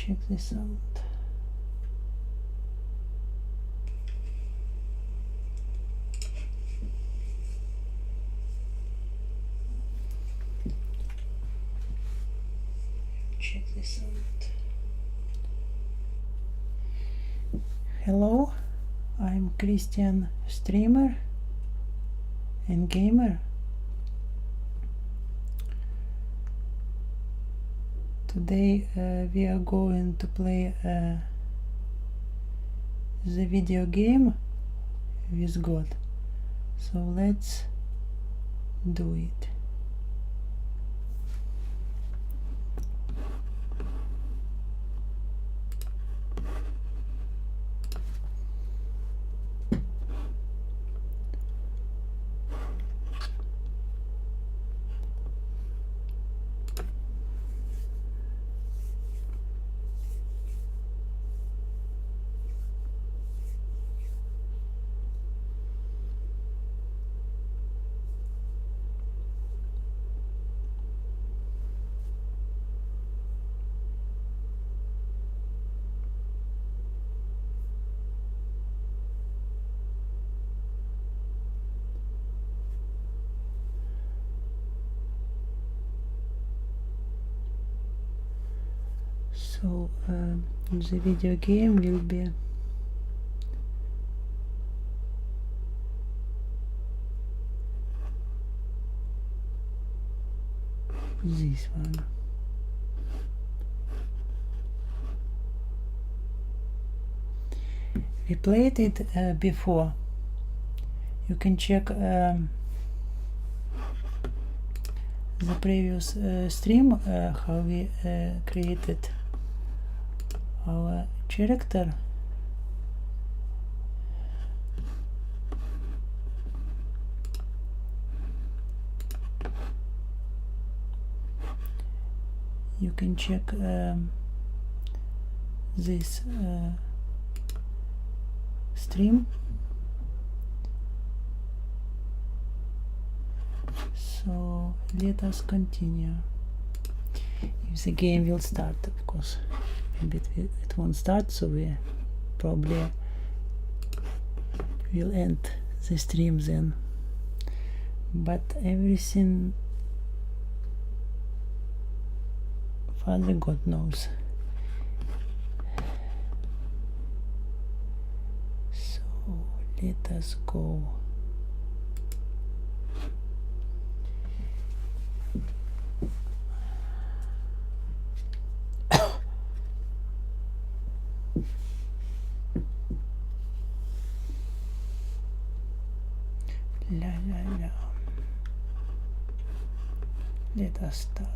check this out. Check this out. Hello, I'm Christian, streamer and gamer. Today we are going to play the video game with God. So let's do it. So the video game will be this one. We played it before. You can check the previous stream how we created our character. You can check this stream. So let us continue. If the game will start, of course. Maybe it won't start, so we probably will end the stream then. But everything Father God knows. So let us go. Let us start.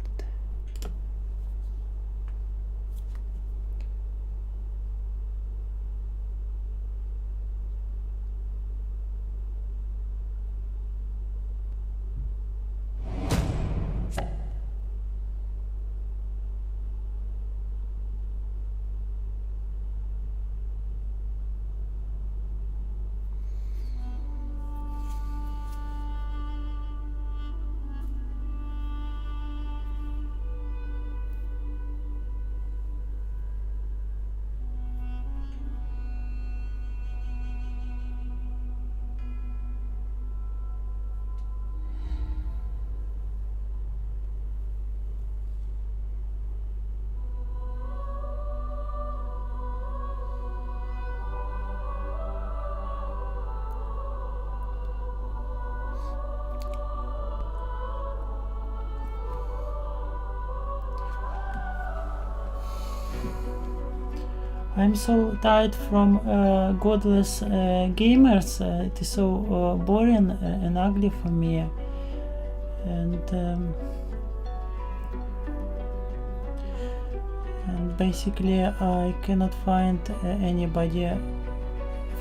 I'm so tired from godless gamers. It is so boring and ugly for me, and basically I cannot find anybody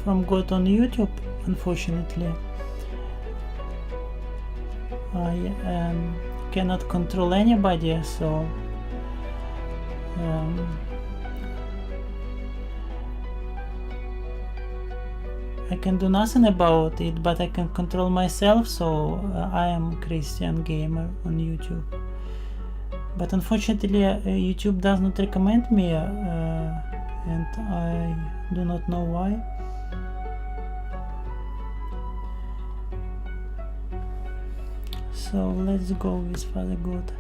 from God on YouTube, unfortunately. I cannot control anybody, so I can do nothing about it, but I can control myself, so I am Christian gamer on YouTube. but unfortunately YouTube does not recommend me, and I do not know why. So let's go with Father God.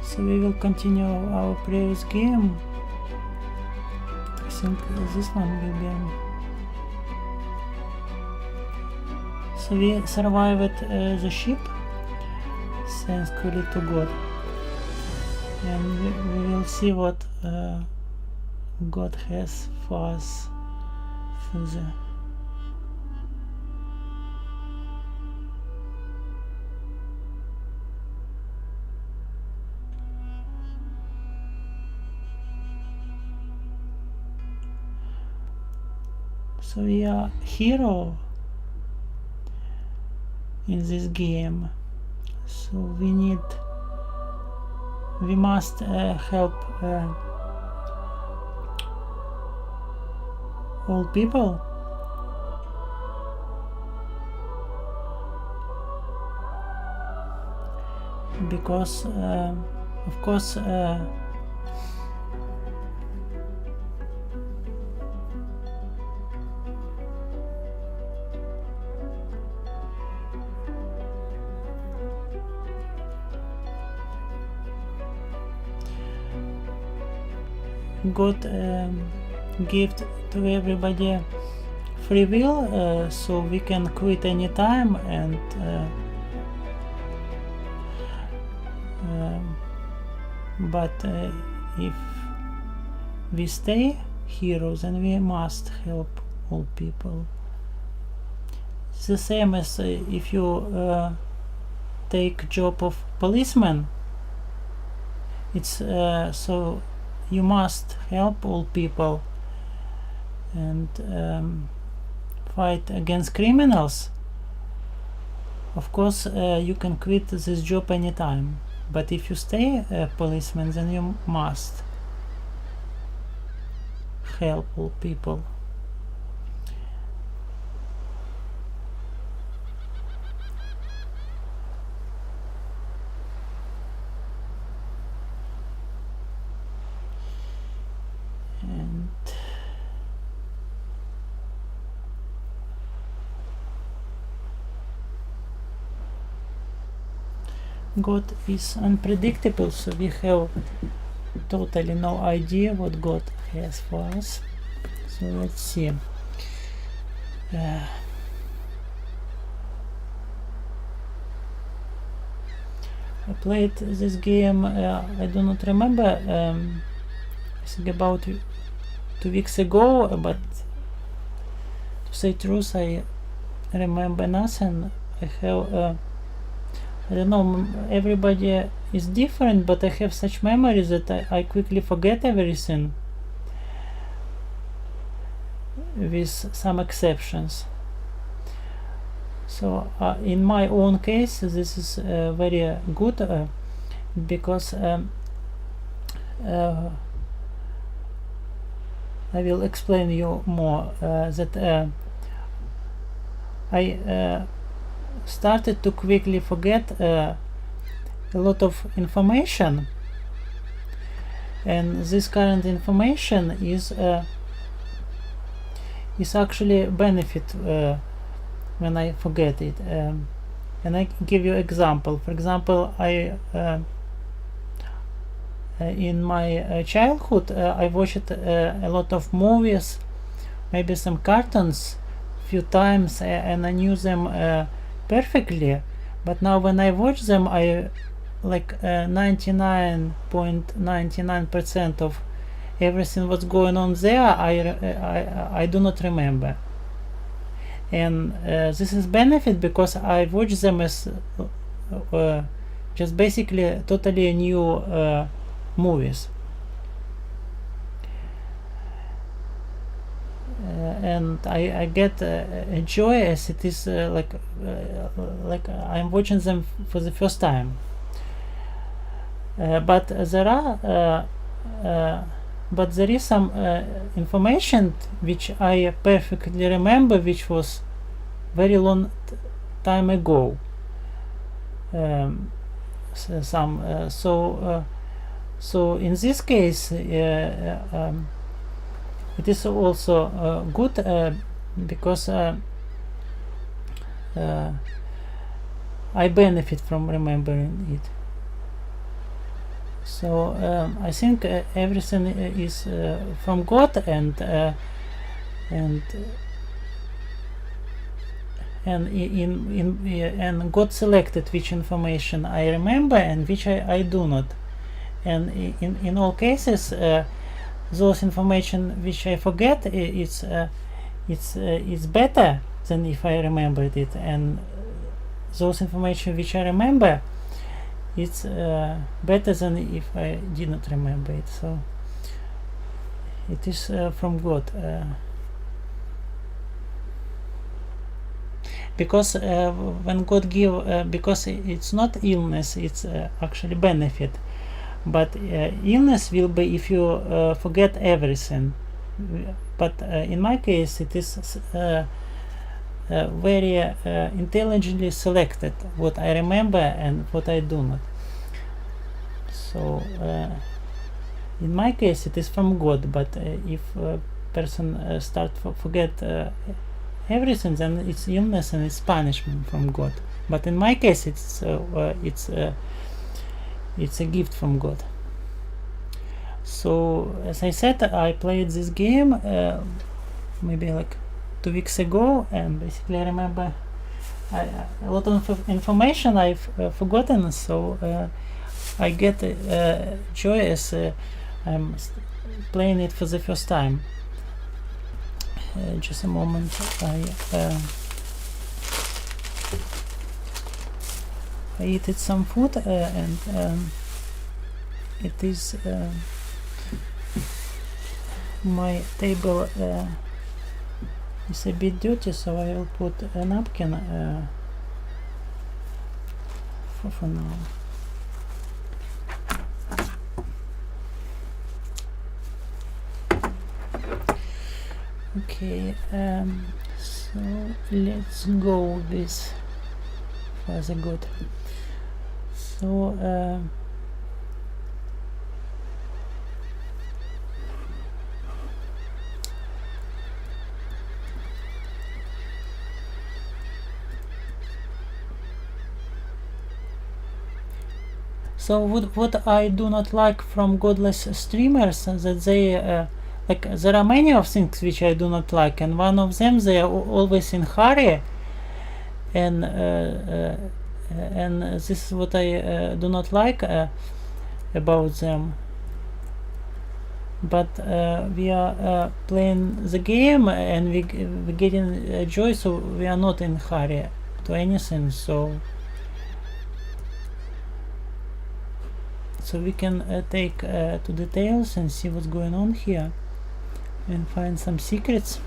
So we will continue our previous game. I think this one will be. So we survived the ship, thanks to God, and we will see what God has for us further. So we are hero in this game, so we must help all people, because of course God give to everybody free will, so we can quit anytime, and but if we stay heroes, then we must help all people. It's the same as if you take job of policeman. It's so you must help all people and fight against criminals. Of course you can quit this job anytime, but if you stay a policeman, then you must help all people. God is unpredictable, so we have totally no idea what God has for us. So let's see. I played this game, I do not remember, I think about 2 weeks ago, but to say truth, I remember nothing. I have I don't know, everybody is different, but I have such memories that I quickly forget everything, with some exceptions. So in my own case, this is very good, because I will explain you more, that I started to quickly forget a lot of information, and this current information is actually benefit when I forget it, and I give you example. For example, I in my childhood I watched a lot of movies, maybe some cartoons, few times, and I knew them perfectly, but now when I watch them, I like 99.99% of everything what's going on there I do not remember, and this is benefit because I watch them as just basically totally new movies. And I get a joy as it is like I'm watching them for the first time. But there is some information which I perfectly remember, which was very long time ago. So in this case, it is also good because I benefit from remembering it. So I think everything is from God, and God selected which information I remember and which I do not. And in all cases, those information which I forget, it's better than if I remembered it, and those information which I remember, it's better than if I did not remember it. So it is from God, because when God give, because it's not illness, it's actually benefit. But illness will be if you forget everything. But in my case, it is very intelligently selected what I remember and what I do not. So in my case, it is from God. But if a person start forget everything, then it's illness and it's punishment from God. But in my case, it's a gift from God. So as I said, I played this game maybe like 2 weeks ago, and basically I remember a lot of information I've forgotten. So I get joy as I'm playing it for the first time. Just a moment. I eated some food and it is my table is a bit dirty, so I will put a napkin for now. Okay, so let's go with Father God. So what I do not like from godless streamers, that they like, there are many of things which I do not like, and one of them, they are always in hurry, and this is what I do not like about them. But we are playing the game and we're getting joy, so we are not in hurry to anything. So we can take to details and see what's going on here and find some secrets.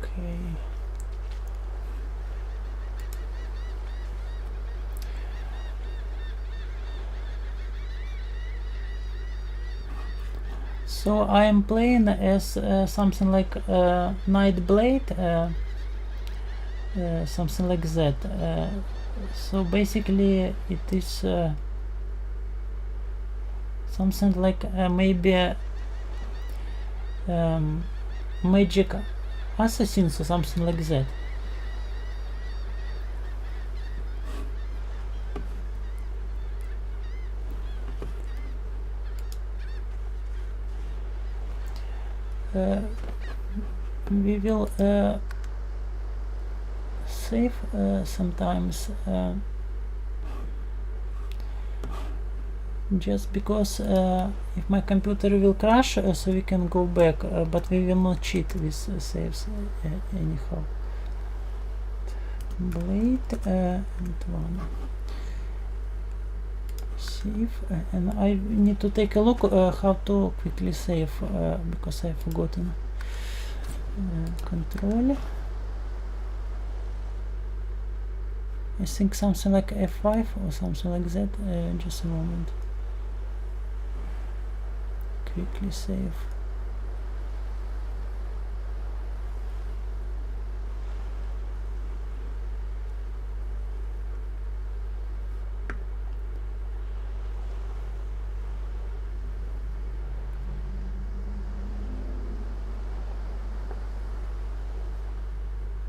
Okay. So I am playing as something like Night Blade, something like that. So basically it is something like maybe magic assassins or something like that. We will save sometimes just because if my computer will crash, so we can go back, but we will not cheat with saves anyhow. Blade and one save, and I need to take a look how to quickly save because I've forgotten. Control, I think something like F5 or something like that. Just a moment. quickly save.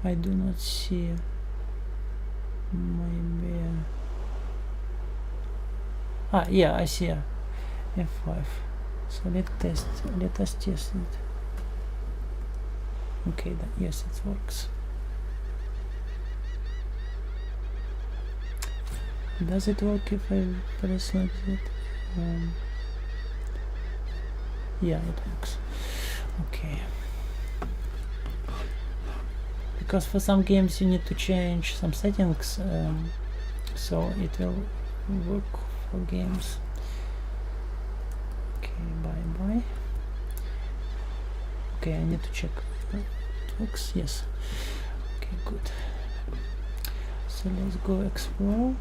I do not see. Maybe. Yeah, I see. F5. So let us test it. Okay, yes, it works. Does it work if I press like that? Yeah, it works. Okay. Because for some games you need to change some settings, so it will work for games. Okay, bye. Okay, I need to check. It works. Yes. Okay, good. So let's go explore.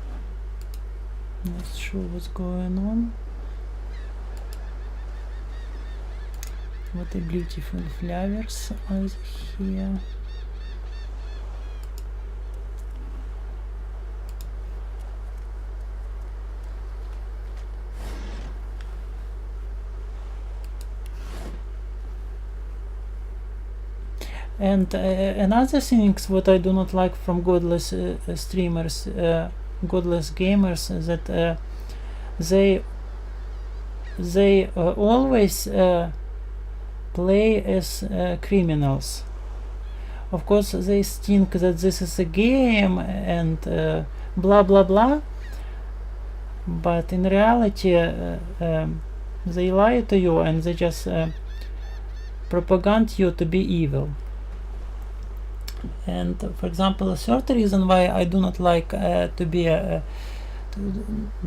Let's show what's going on. What a beautiful flowers are here. And another things what I do not like from godless streamers, godless gamers, that they always play as criminals. Of course, they think that this is a game and blah blah blah, but in reality they lie to you and they just propagate you to be evil. And for example, a third reason why I do not like to be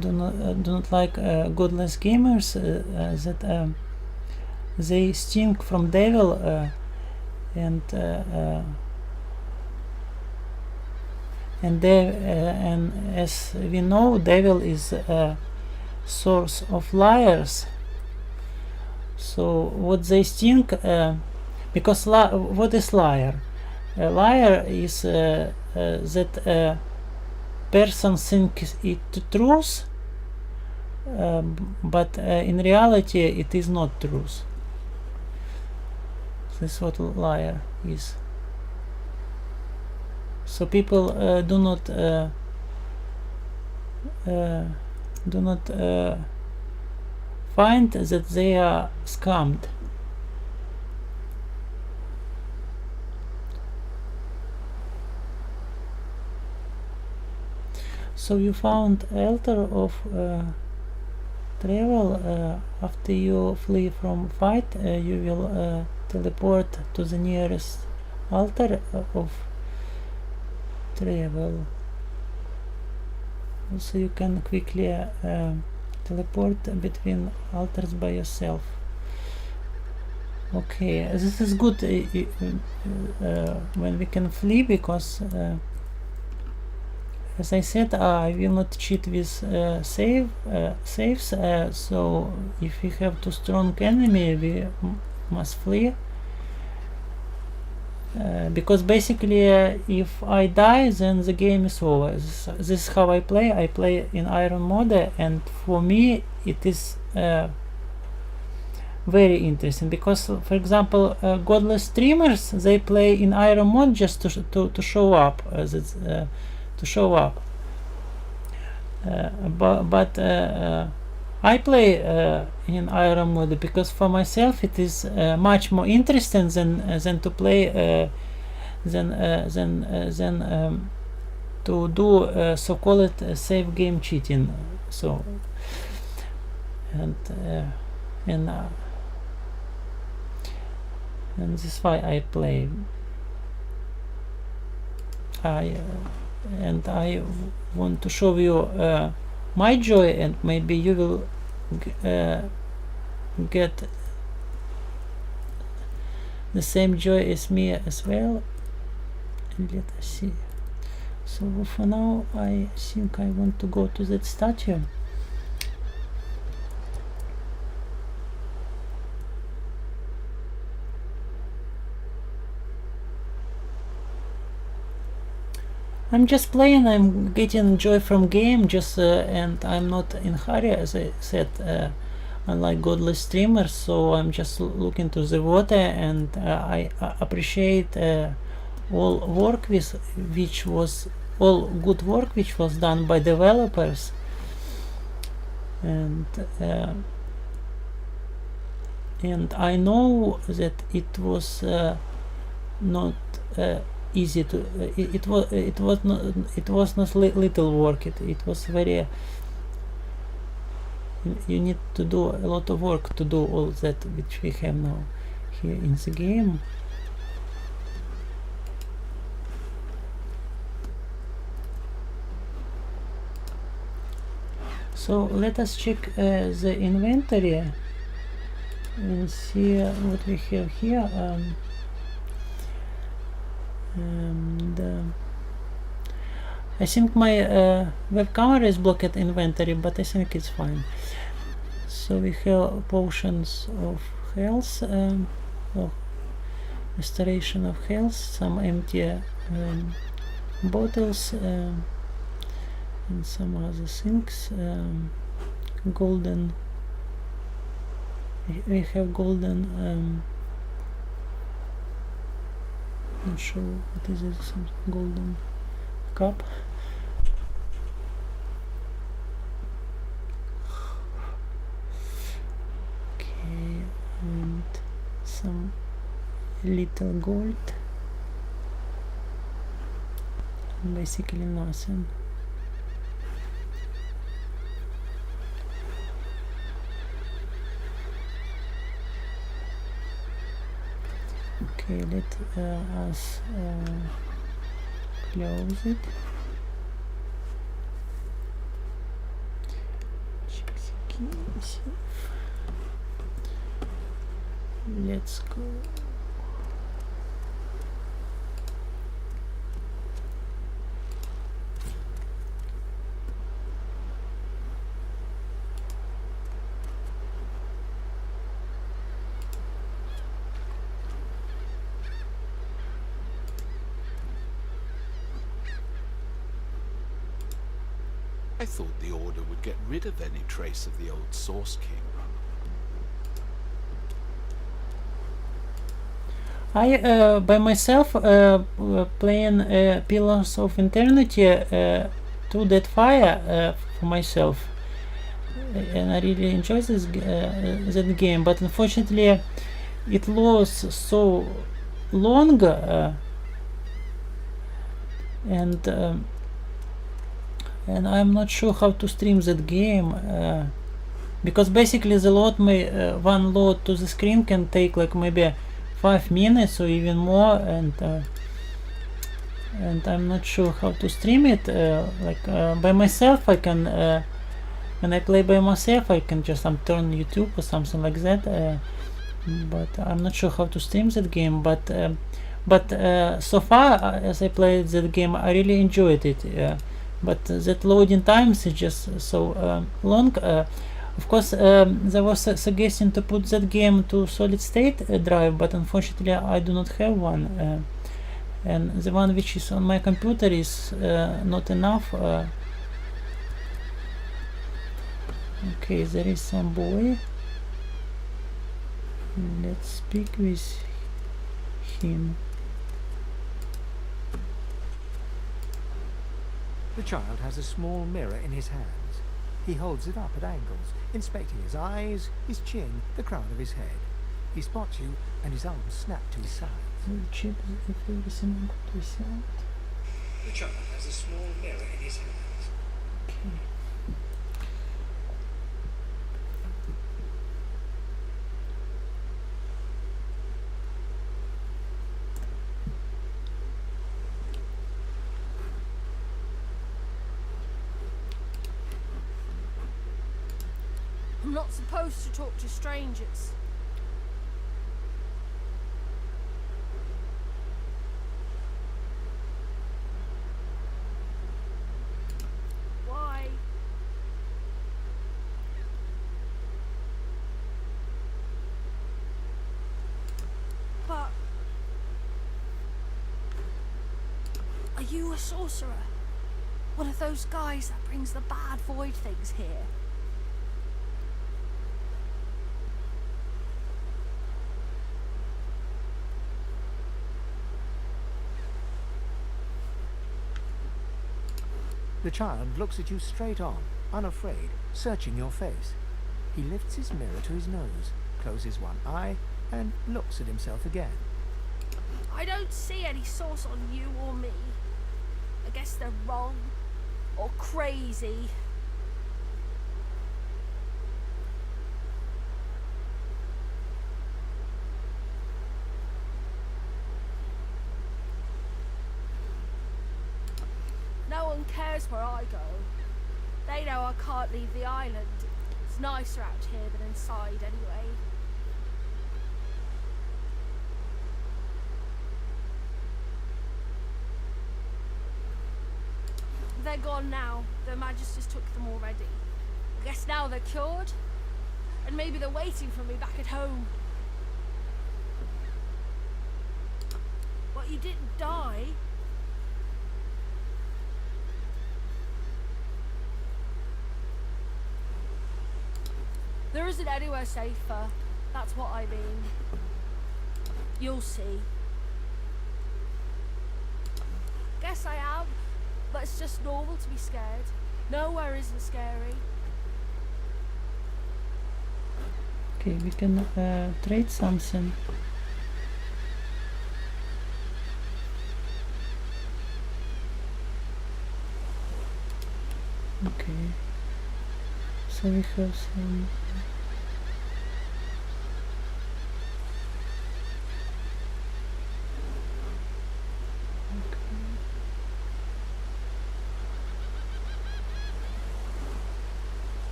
do not like godless gamers, that they stink from devil, and as we know, devil is a source of liars. So what they stink, because what is liar? A liar is that person thinks it truth, but in reality it is not truth. This is what liar is. So people do not find that they are scammed. So you found altar of travel. After you flee from fight, you will teleport to the nearest altar of travel. So you can quickly teleport between altars by yourself. Okay, this is good when we can flee, because as I said, I will not cheat with saves, so if we have too strong enemy, we must flee, because basically if I die, then the game is over. This is how I play in iron mode, and for me it is very interesting, because for example godless streamers, they play in iron mode just to show up, but I play in iron mode because for myself it is much more interesting than to play than to do so-called safe game cheating. So and this is why I play. And I want to show you my joy, and maybe you will get the same joy as me as well. Let us see. So for now I think I want to go to that statue. I'm just playing. I'm getting joy from game. Just and I'm not in hurry, as I said. Unlike godless streamers, so I'm just looking to the water, and I appreciate all work which was all good work which was done by developers, and I know that it was not easy to it was not little work. It was very, you need to do a lot of work to do all that which we have now here in the game. So let us check the inventory and see what we have here. I think my web camera is blocked inventory, but I think it's fine. So we have potions of health, of restoration of health, some empty bottles, and some other things. Golden. We have golden. Not sure what is it. Some golden cup. Okay, and some little gold. Basically nothing. Okay, let us close it. Check the keys. Let's go. I thought the Order would get rid of any trace of the old Source King. I by myself playing Pillars of Eternity to that fire for myself, and I really enjoy this that game. But unfortunately, it was so long, and I'm not sure how to stream that game, because basically the load one load to the screen can take like maybe 5 minutes or even more, and I'm not sure how to stream it. By myself, I can when I play by myself, I can just turn YouTube or something like that. But I'm not sure how to stream that game. But so far, as I played that game, I really enjoyed it. But that loading times is just so long. Of course, there was a suggestion to put that game to solid state drive, but unfortunately I do not have one, and the one which is on my computer is not enough. Okay, there is some boy. Let's speak with him. The child has a small mirror in his hands. He holds it up at angles, inspecting his eyes, his chin, the crown of his head. He spots you, and his arms snap to his sides. The child has a small mirror in his hands. Okay. I'm not supposed to talk to strangers. Why? But are you you a sorcerer? One of those guys that brings the bad void things here? The child looks at you straight on, unafraid, searching your face. He lifts his mirror to his nose, closes one eye, and looks at himself again. I don't see any source on you or me. I guess they're wrong. Or crazy. No one cares where I go. They know I can't leave the island. It's nicer out here than inside anyway. They're gone now. The Magisters took them already. I guess now they're cured. And maybe they're waiting for me back at home. What, you didn't die? There isn't anywhere safer. That's what I mean. You'll see. Guess I am. But it's just normal to be scared. Nowhere isn't scary. Okay, we can trade something. Okay. So we have some.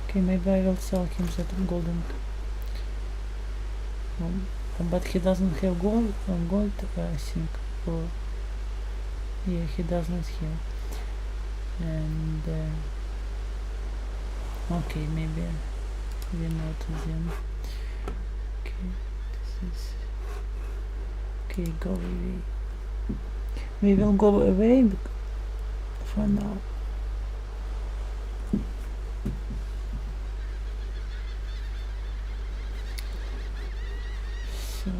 Okay, maybe I will sell him that golden. But he doesn't have gold. Gold, I think. Or yeah, he doesn't have. And okay, maybe we not them. Okay, this is okay. Go away. We will go away for now. So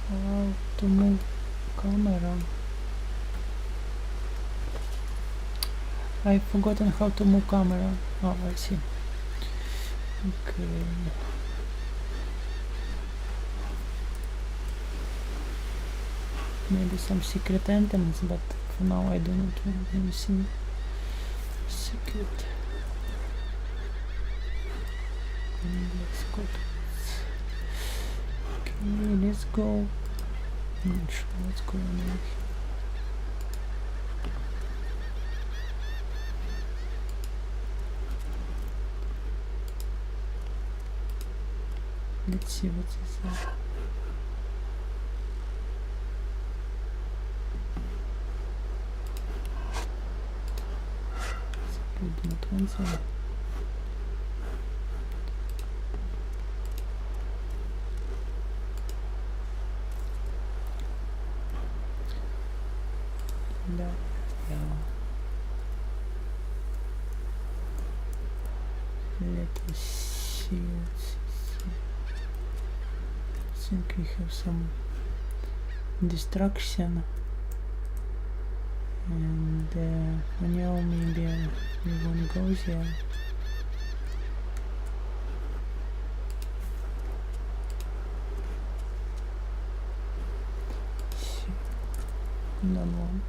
how to move camera? I've forgotten how to move camera. Oh, I see. Okay. Maybe some secret items, but for now I do not want anything secret. Let's go. Okay, let's go. I'm not sure what's going on here. Let's see what is that. Do not want that. Yeah. Let us see. I think we have some distraction. And now maybe we won't go there. Don't want.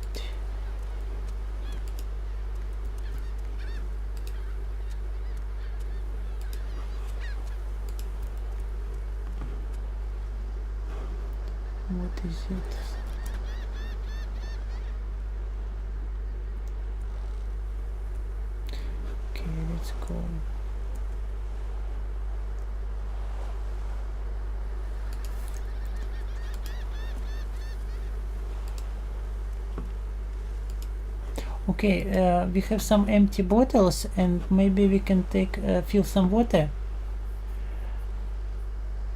What is it? Let's go. Okay, we have some empty bottles, and maybe we can take fill some water.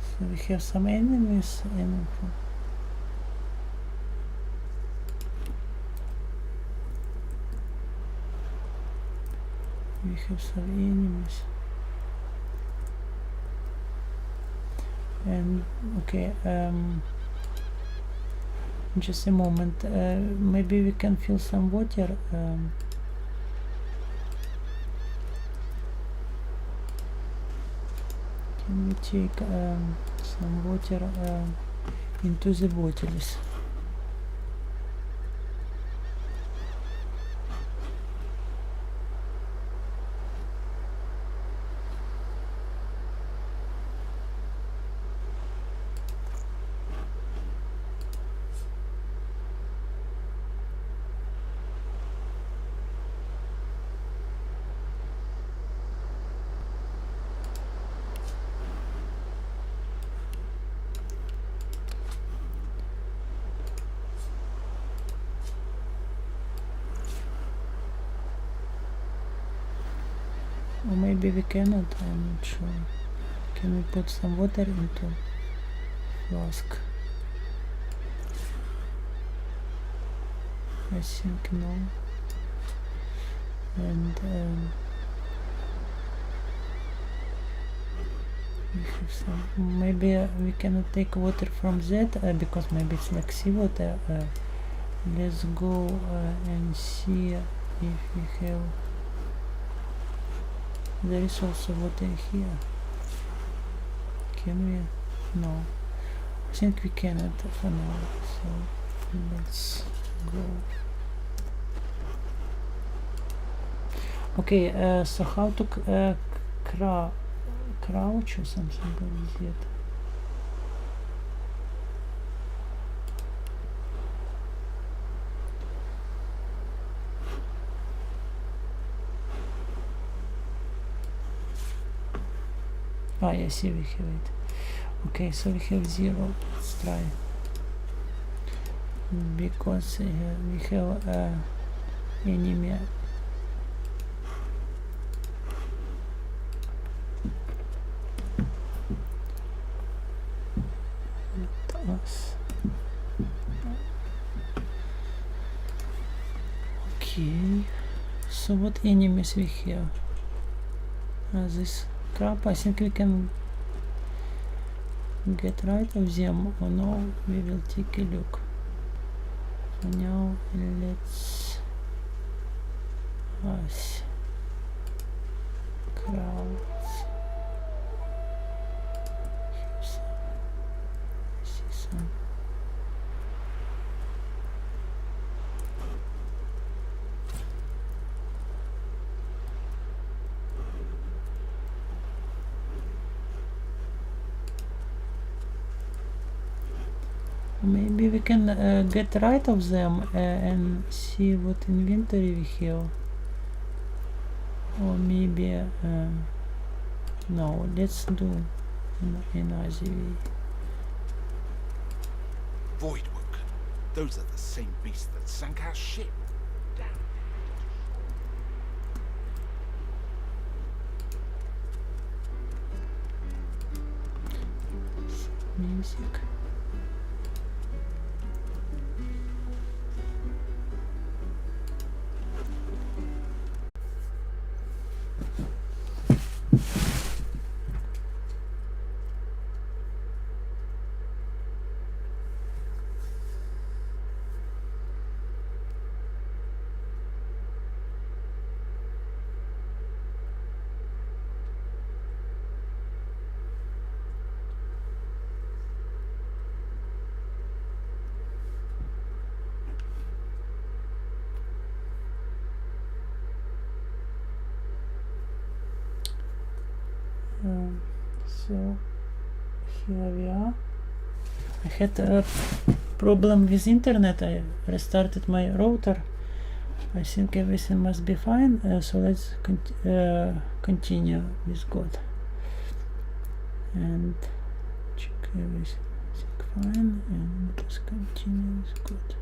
So we have some enemies, and we have some enemies. And okay, just a moment. Maybe we can fill some water. Can we take some water into the bottles? Or maybe we cannot, I'm not sure. Can we put some water into flask? I think no. And we have some. Maybe we cannot take water from that because maybe it's like seawater. Let's go and see if we have. There is also water here. Can we? No. I think we cannot for now. So let's go. Okay, so how to crouch or something like that? Ah, I see we have it. Okay, so we have 0. Let's try. Because we have enemy. Us. Okay. So what enemies we have? This crap. I think we can get rid of them, or no, we will take a look. For now, let's us crowds. See some. Maybe we can get rid of them and see what inventory we have. Or maybe no, let's do another way. Voidwoken. Those are the same beasts that sank our ship. Damn. Music. So here we are. I had a problem with internet. I restarted my router. I think everything must be fine. So let's continue with God and check everything fine, and let's continue with God.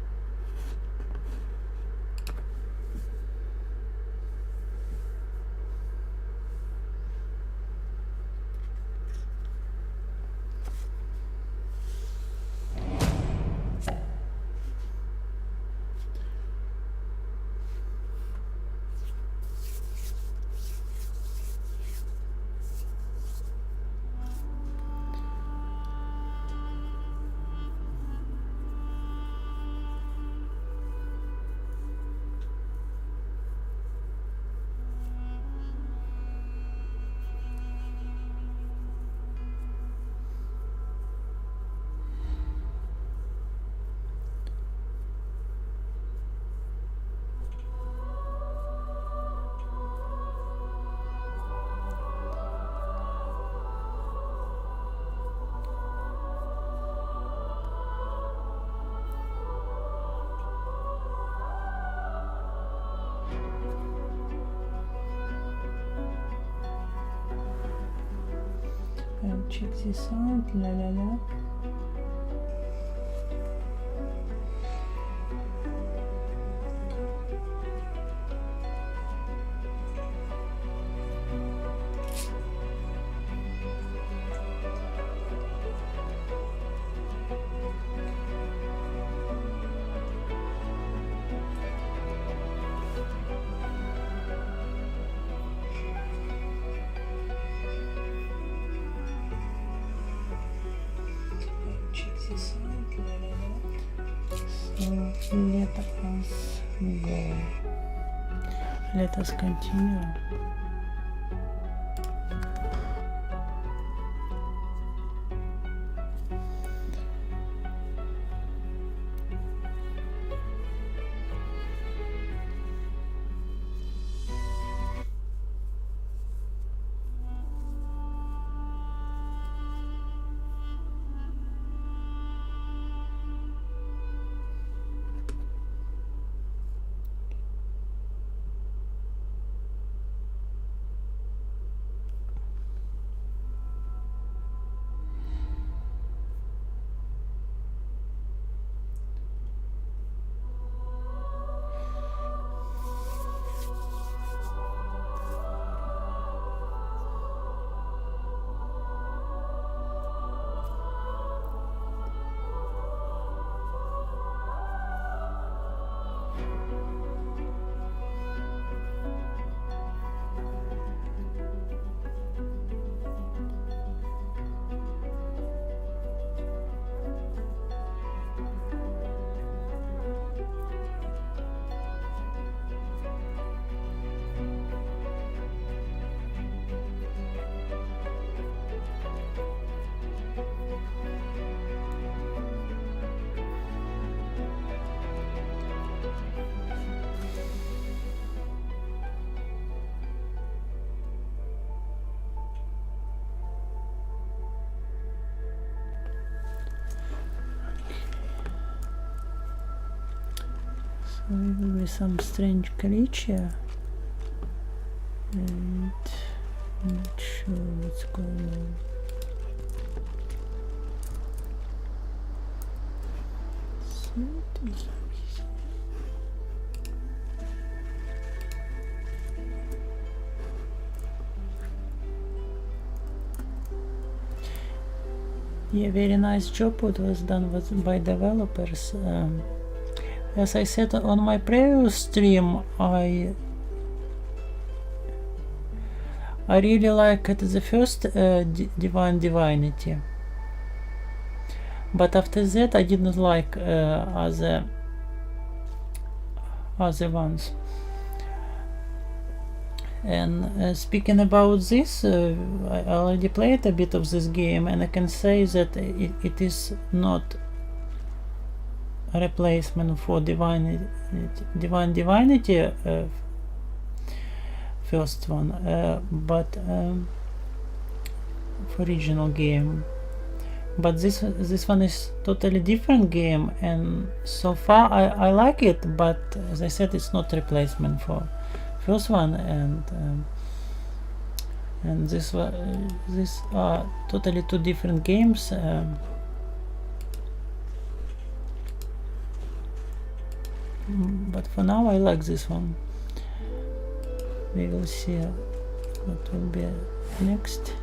Check this out. La la la. So let us go. Let us continue. So it will be some strange creature, and I'm not sure what's going on. So it is yeah, very nice job what was done by developers. As I said on my previous stream, I really liked the first Divinity, but after that I didn't like other ones. And speaking about this, I already played a bit of this game, and I can say that it is not a replacement for Divinity first one, but for original game. But this one is totally different game, and so far I like it. But as I said, it's not replacement for first one, and this are totally two different games. But for now I like this one. We will see what will be next.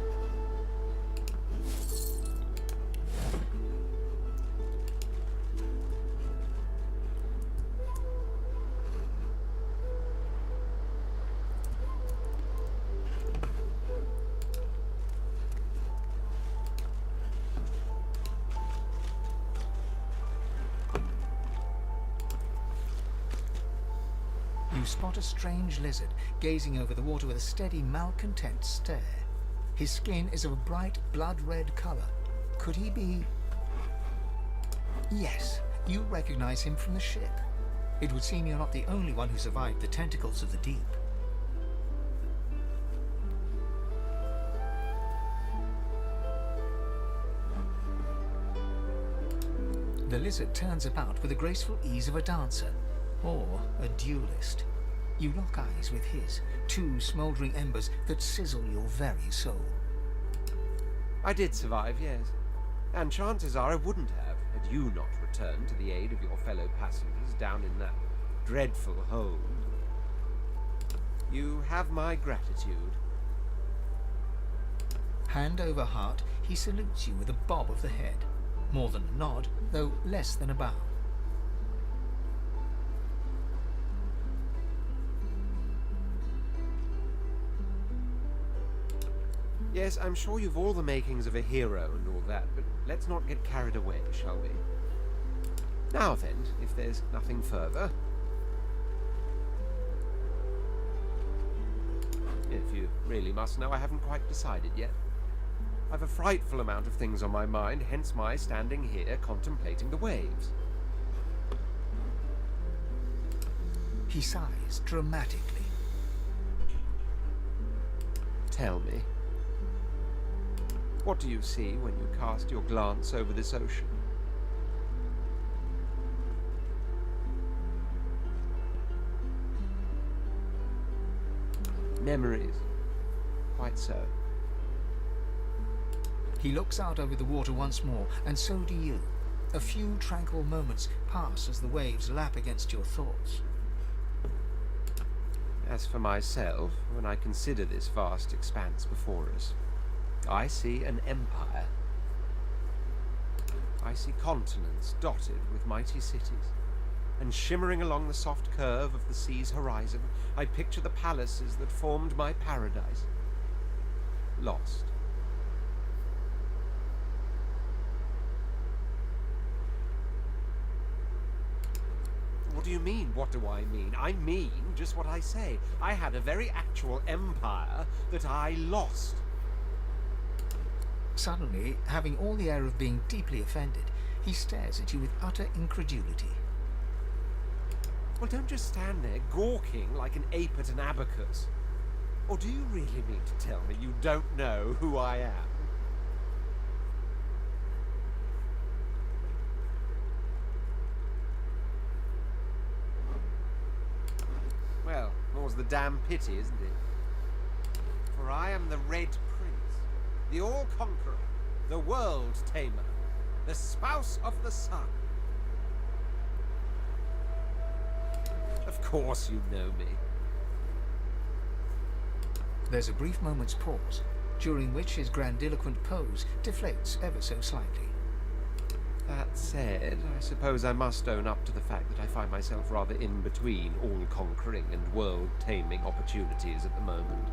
Spot a strange lizard gazing over the water with a steady, malcontent stare. His skin is of a bright blood-red color. Could he be... Yes, you recognize him from the ship. It would seem you're not the only one who survived the tentacles of the deep. The lizard turns about with the graceful ease of a dancer, or a duelist. You lock eyes with his, two smouldering embers that sizzle your very soul. I did survive, yes. And chances are I wouldn't have had you not returned to the aid of your fellow passengers down in that dreadful hold. You have my gratitude. Hand over heart, he salutes you with a bob of the head. More than a nod, though less than a bow. Yes, I'm sure you've all the makings of a hero and all that, but let's not get carried away, shall we? Now then, if there's nothing further... If you really must know, I haven't quite decided yet. I've a frightful amount of things on my mind, hence my standing here contemplating the waves. He sighs dramatically. Tell me, what do you see when you cast your glance over this ocean? Memories. Quite so. He looks out over the water once more, and so do you. A few tranquil moments pass as the waves lap against your thoughts. As for myself, when I consider this vast expanse before us, I see an empire. I see continents dotted with mighty cities, and shimmering along the soft curve of the sea's horizon, I picture the palaces that formed my paradise. Lost. What do you mean, what do I mean? I mean just what I say. I had a very actual empire that I lost. Suddenly, having all the air of being deeply offended, he stares at you with utter incredulity. Well, don't just stand there gawking like an ape at an abacus. Or do you really mean to tell me you don't know who I am? Well, more's the damn pity, isn't it? For I am the Red Prince, the All-Conqueror, the World-Tamer, the Spouse of the Sun. Of course you know me. There's a brief moment's pause, during which his grandiloquent pose deflates ever so slightly. That said, I suppose I must own up to the fact that I find myself rather in between all-conquering and world-taming opportunities at the moment.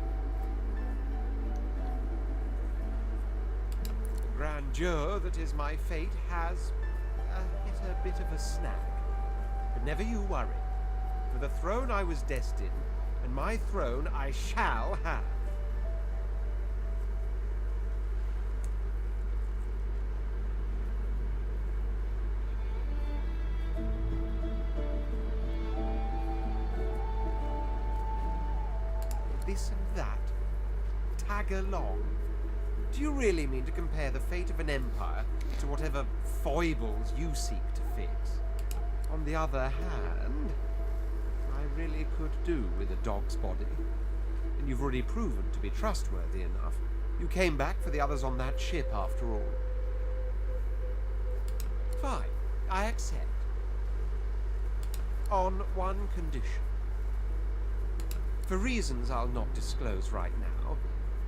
The grandeur that is my fate has hit a bit of a snag. But never you worry. For the throne I was destined, and my throne I shall have. This and that. Tag along. Do you really mean to compare the fate of an empire to whatever foibles you seek to fix? On the other hand, I really could do with a dog's body. And you've already proven to be trustworthy enough. You came back for the others on that ship, after all. Fine, I accept. On one condition. For reasons I'll not disclose right now,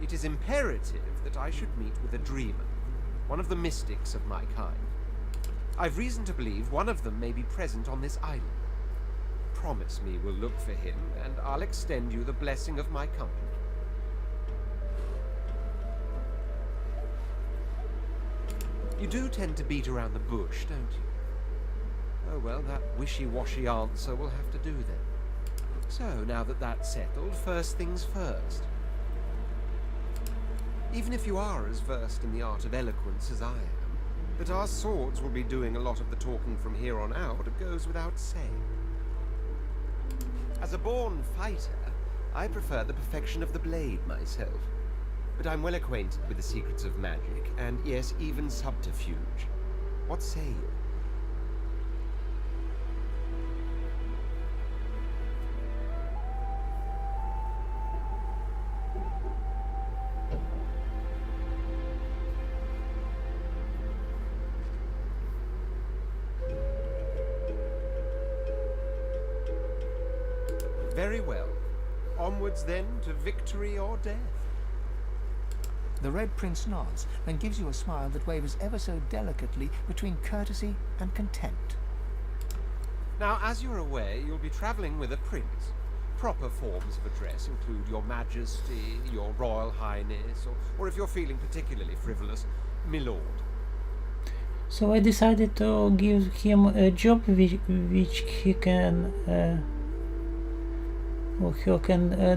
it is imperative that I should meet with a dreamer, one of the mystics of my kind. I've reason to believe one of them may be present on this island. Promise me we'll look for him, and I'll extend you the blessing of my company. You do tend to beat around the bush, don't you? Oh well, that wishy-washy answer will have to do then. So, now that that's settled, first things first. Even if you are as versed in the art of eloquence as I am, that our swords will be doing a lot of the talking from here on out, it goes without saying. As a born fighter, I prefer the perfection of the blade myself. But I'm well acquainted with the secrets of magic, and yes, even subterfuge. What say you? Very well. Onwards then to victory or death. The Red Prince nods and gives you a smile that wavers ever so delicately between courtesy and contempt. Now, as you're aware, you'll be travelling with a prince. Proper forms of address include Your Majesty, Your Royal Highness, or if you're feeling particularly frivolous, My Lord. So I decided to give him a job which he can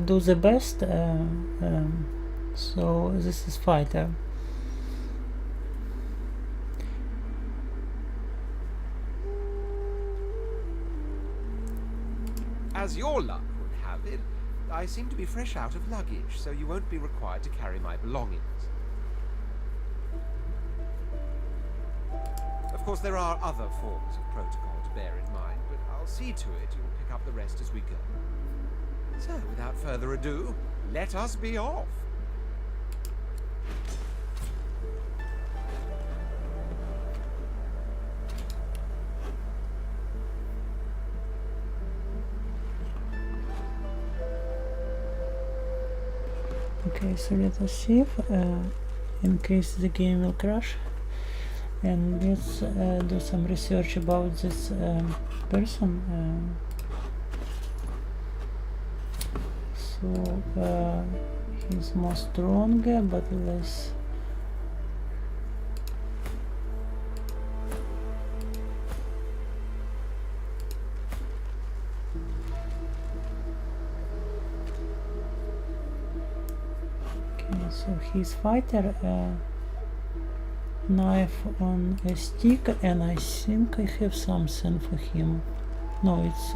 do the best. So this is fighter. As your luck would have it, I seem to be fresh out of luggage, so you won't be required to carry my belongings. Of course, there are other forms of protocol to bear in mind, but I'll see to it you'll pick up the rest as we go. So, without further ado, let us be off. Okay, so let us save in case the game will crash, and let's do some research about this person. So he's more stronger but less. So his fighter knife on a stick, and I think I have something for him. No, it's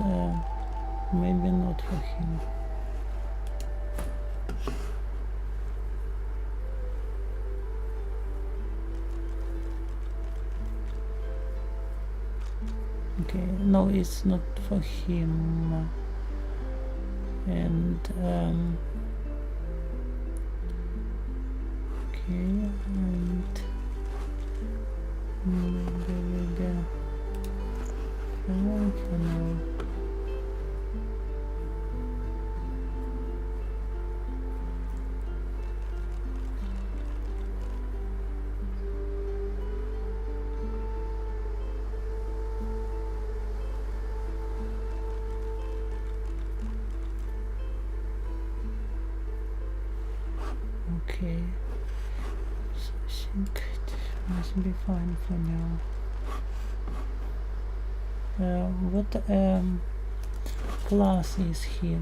maybe not for him. Okay, no, it's not for him. And okay, and for now. Okay. I think it must be fine for now. What class is he?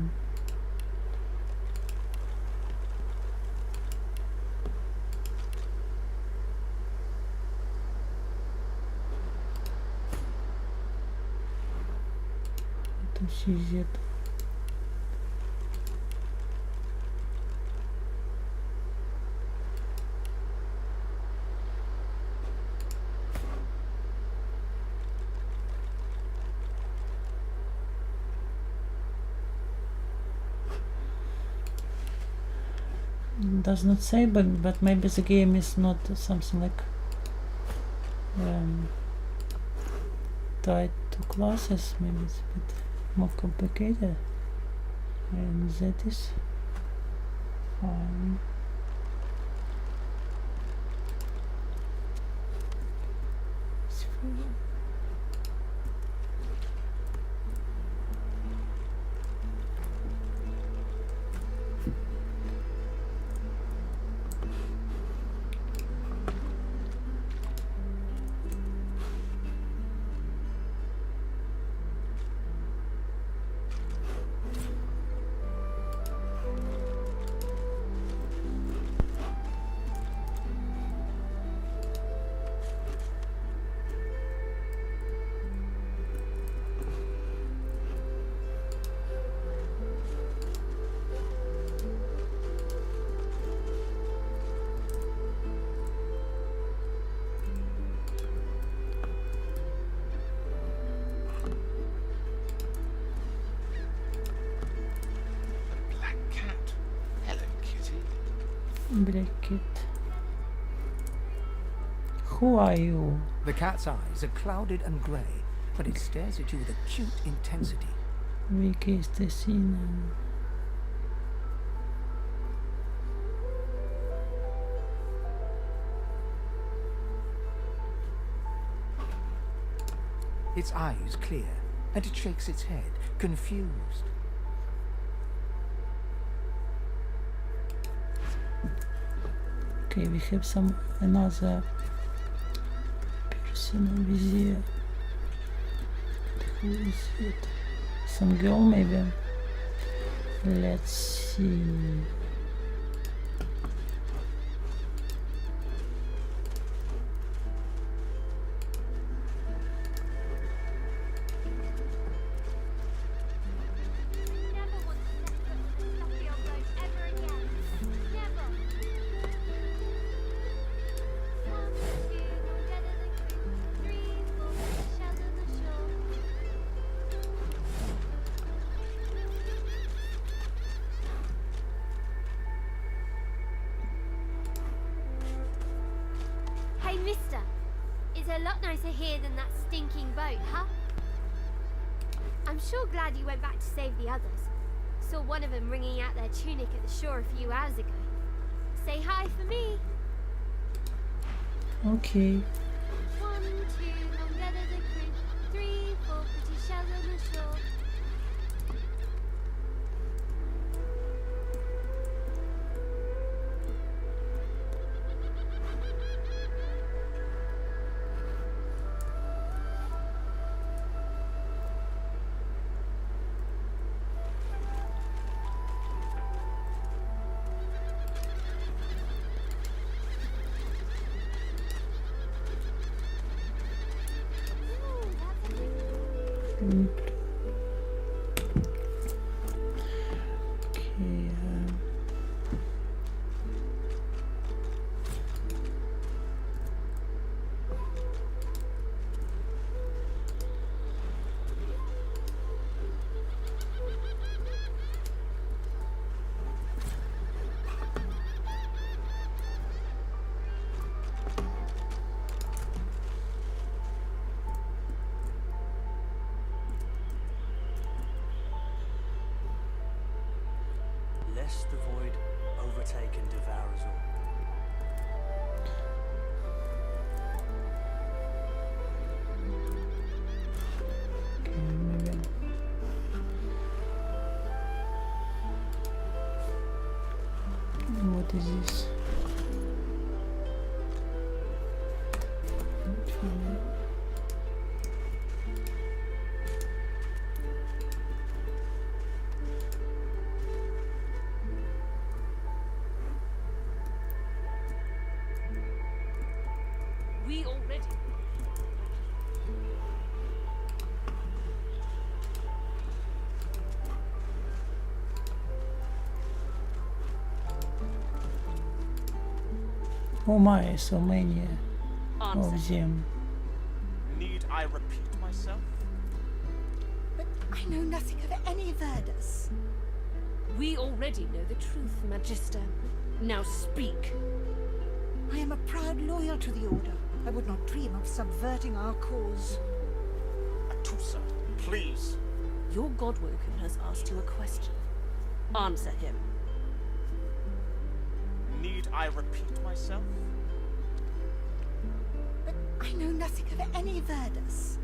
To see it. Does not say, but maybe the game is not something like tied to classes. Maybe it's a bit more complicated, and that is fine. Black Kit. Who are you? The cat's eyes are clouded and grey, but it stares at you with acute intensity. ⱃ Its eyes clear, and it shakes its head, confused. Okay, we have some another person over here. Who is it? Some girl maybe? Let's see. Hey, mister. It's a lot nicer here than that stinking boat, huh? I'm sure glad you went back to save the others. Saw one of them wringing out their tunic at the shore a few hours ago. Say hi for me. Okay. 1, 2, long leather the crew. 3, 4, pretty shells on the shore. Mm. Okay. Lest the void overtake and devour us all. Okay, maybe. What is this? Okay. We already. Oh my, so many Answer. of them. Need I repeat myself? But I know nothing of any Verdus. We already know the truth, Magister. Now speak. I am a proud loyal to the Order. I would not dream of subverting our cause. Atusa, please. Your Godwoken has asked you a question. Answer him. Need I repeat myself? But I know nothing of any Verdus.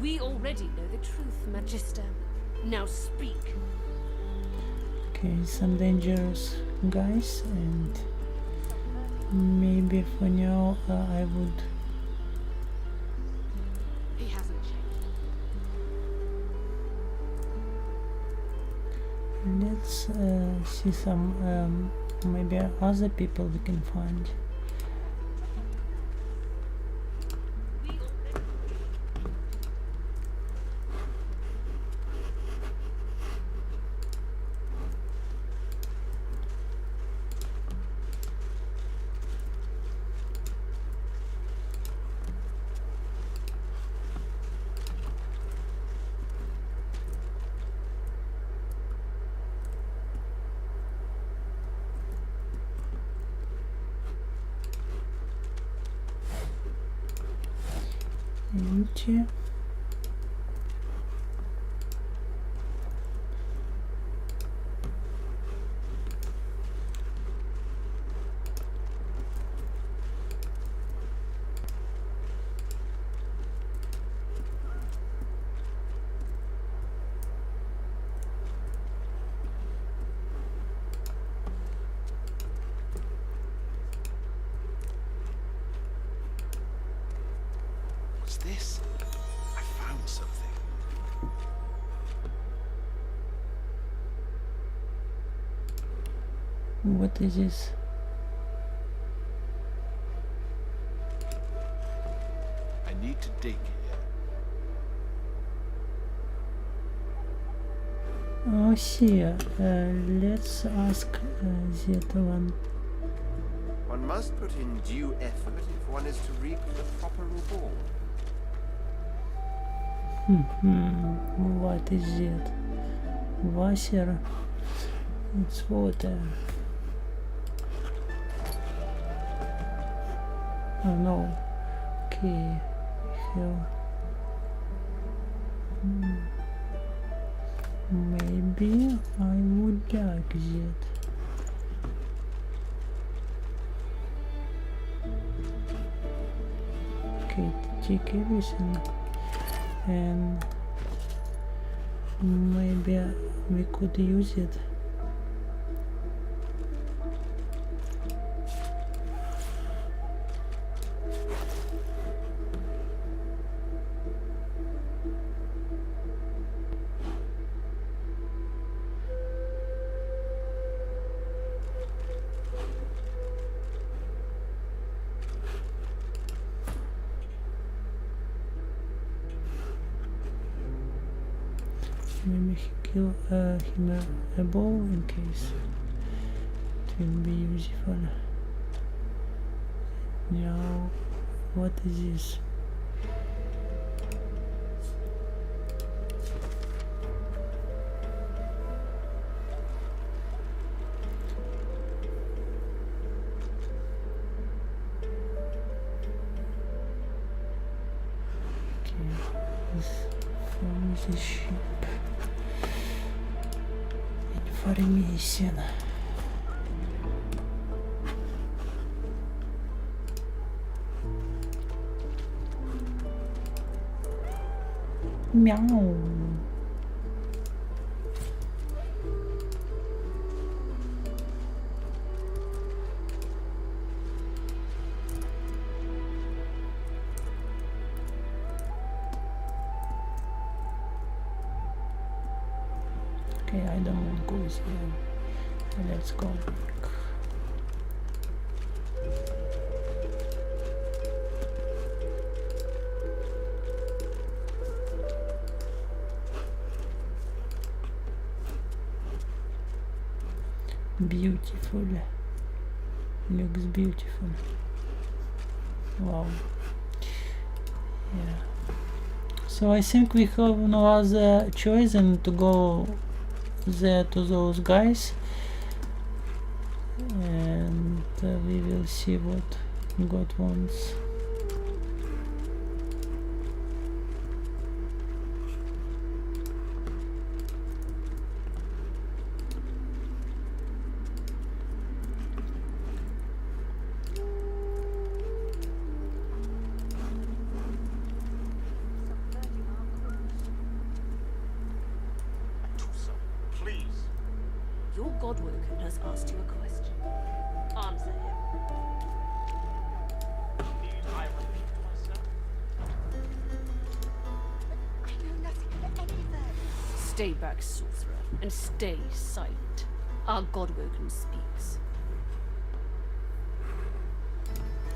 We already know the truth, Magister. Now speak. Okay, some dangerous guys, and maybe for now I would. He hasn't changed. Let's see some maybe other people we can find. We already. Empty. this? I found something. What is this? I need to dig here. Oh, see. Let's ask that one. One must put in due effort if one is to reap the proper reward. What is it? Wasser. It's water. Oh no. Okay. Here. Maybe I would like that. Okay, take everything, and maybe we could use it. Maybe kill him a bow in case it will be useful. Now, what is this? Okay, this from the ship. Information. Meow. Okay, I don't want to go here. Let's go back. Beautiful. Looks beautiful. Wow. Yeah. So I think we have no other choice than to go there to those guys, and we will see what God wants. Your Godwoken has asked you a question. Answer him. Need I repeat myself? I know nothing of any of that. Stay back, sorcerer, and stay silent. Our Godwoken speaks.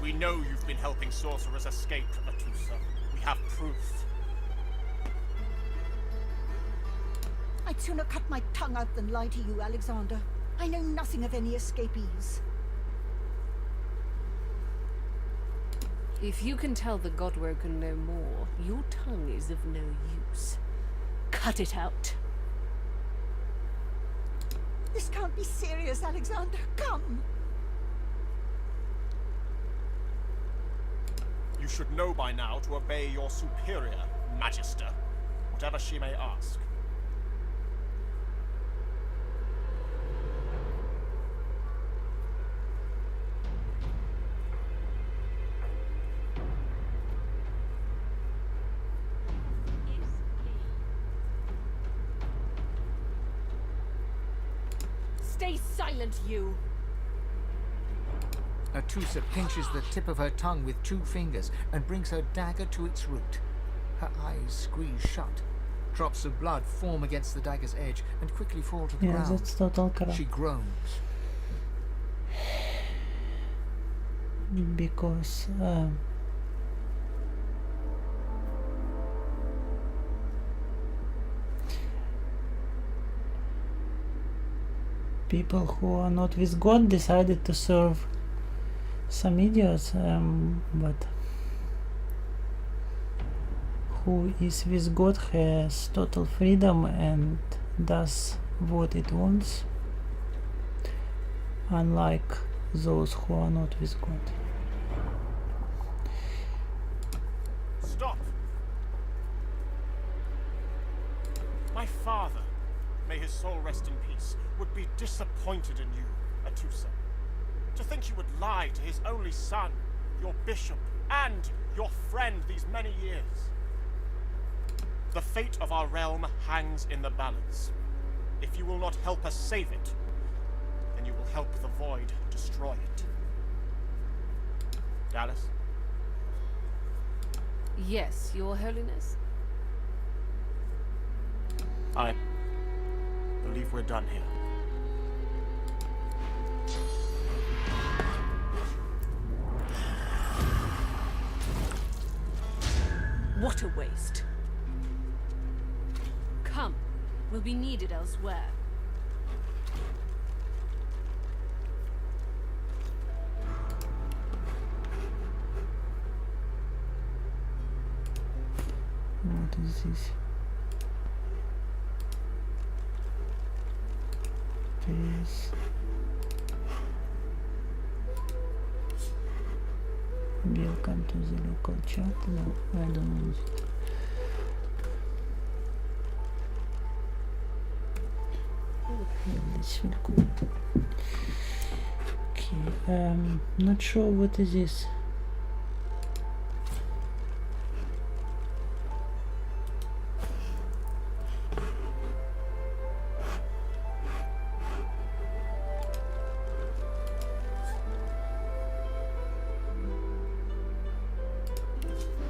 We know you've been helping sorcerers escape from Ⱃ We have proof. I'd sooner cut my tongue out than lie to you, Alexander. I know nothing of any escapees. If you can tell the Godwoken no more, your tongue is of no use. Cut it out. This can't be serious, Alexander. Come! You should know by now to obey your superior, Magister, whatever she may ask. Stay silent, you! Ⱃ pinches the tip of her tongue with 2 fingers and brings her dagger to its root. Her eyes squeeze shut. Drops of blood form against the dagger's edge and quickly fall to the Yeah, ground. that's total crap. She groans. Because people who are not with God decided to serve some idiots, but who is with God has total freedom and does what it wants, unlike those who are not with God. Stop! My father, may his soul rest in peace, would be disappointed in you, ⱃ To think you would lie to his only son, your bishop, and your friend these many years. The fate of our realm hangs in the balance. If you will not help us save it, then you will help the void destroy it. Dallas? Yes, Your Holiness. I believe we're done here. What a waste. Come, we'll be needed elsewhere. What is this? Please. Welcome to the local chat. No, I don't use it. Yeah, this will go. Okay, not sure what is this.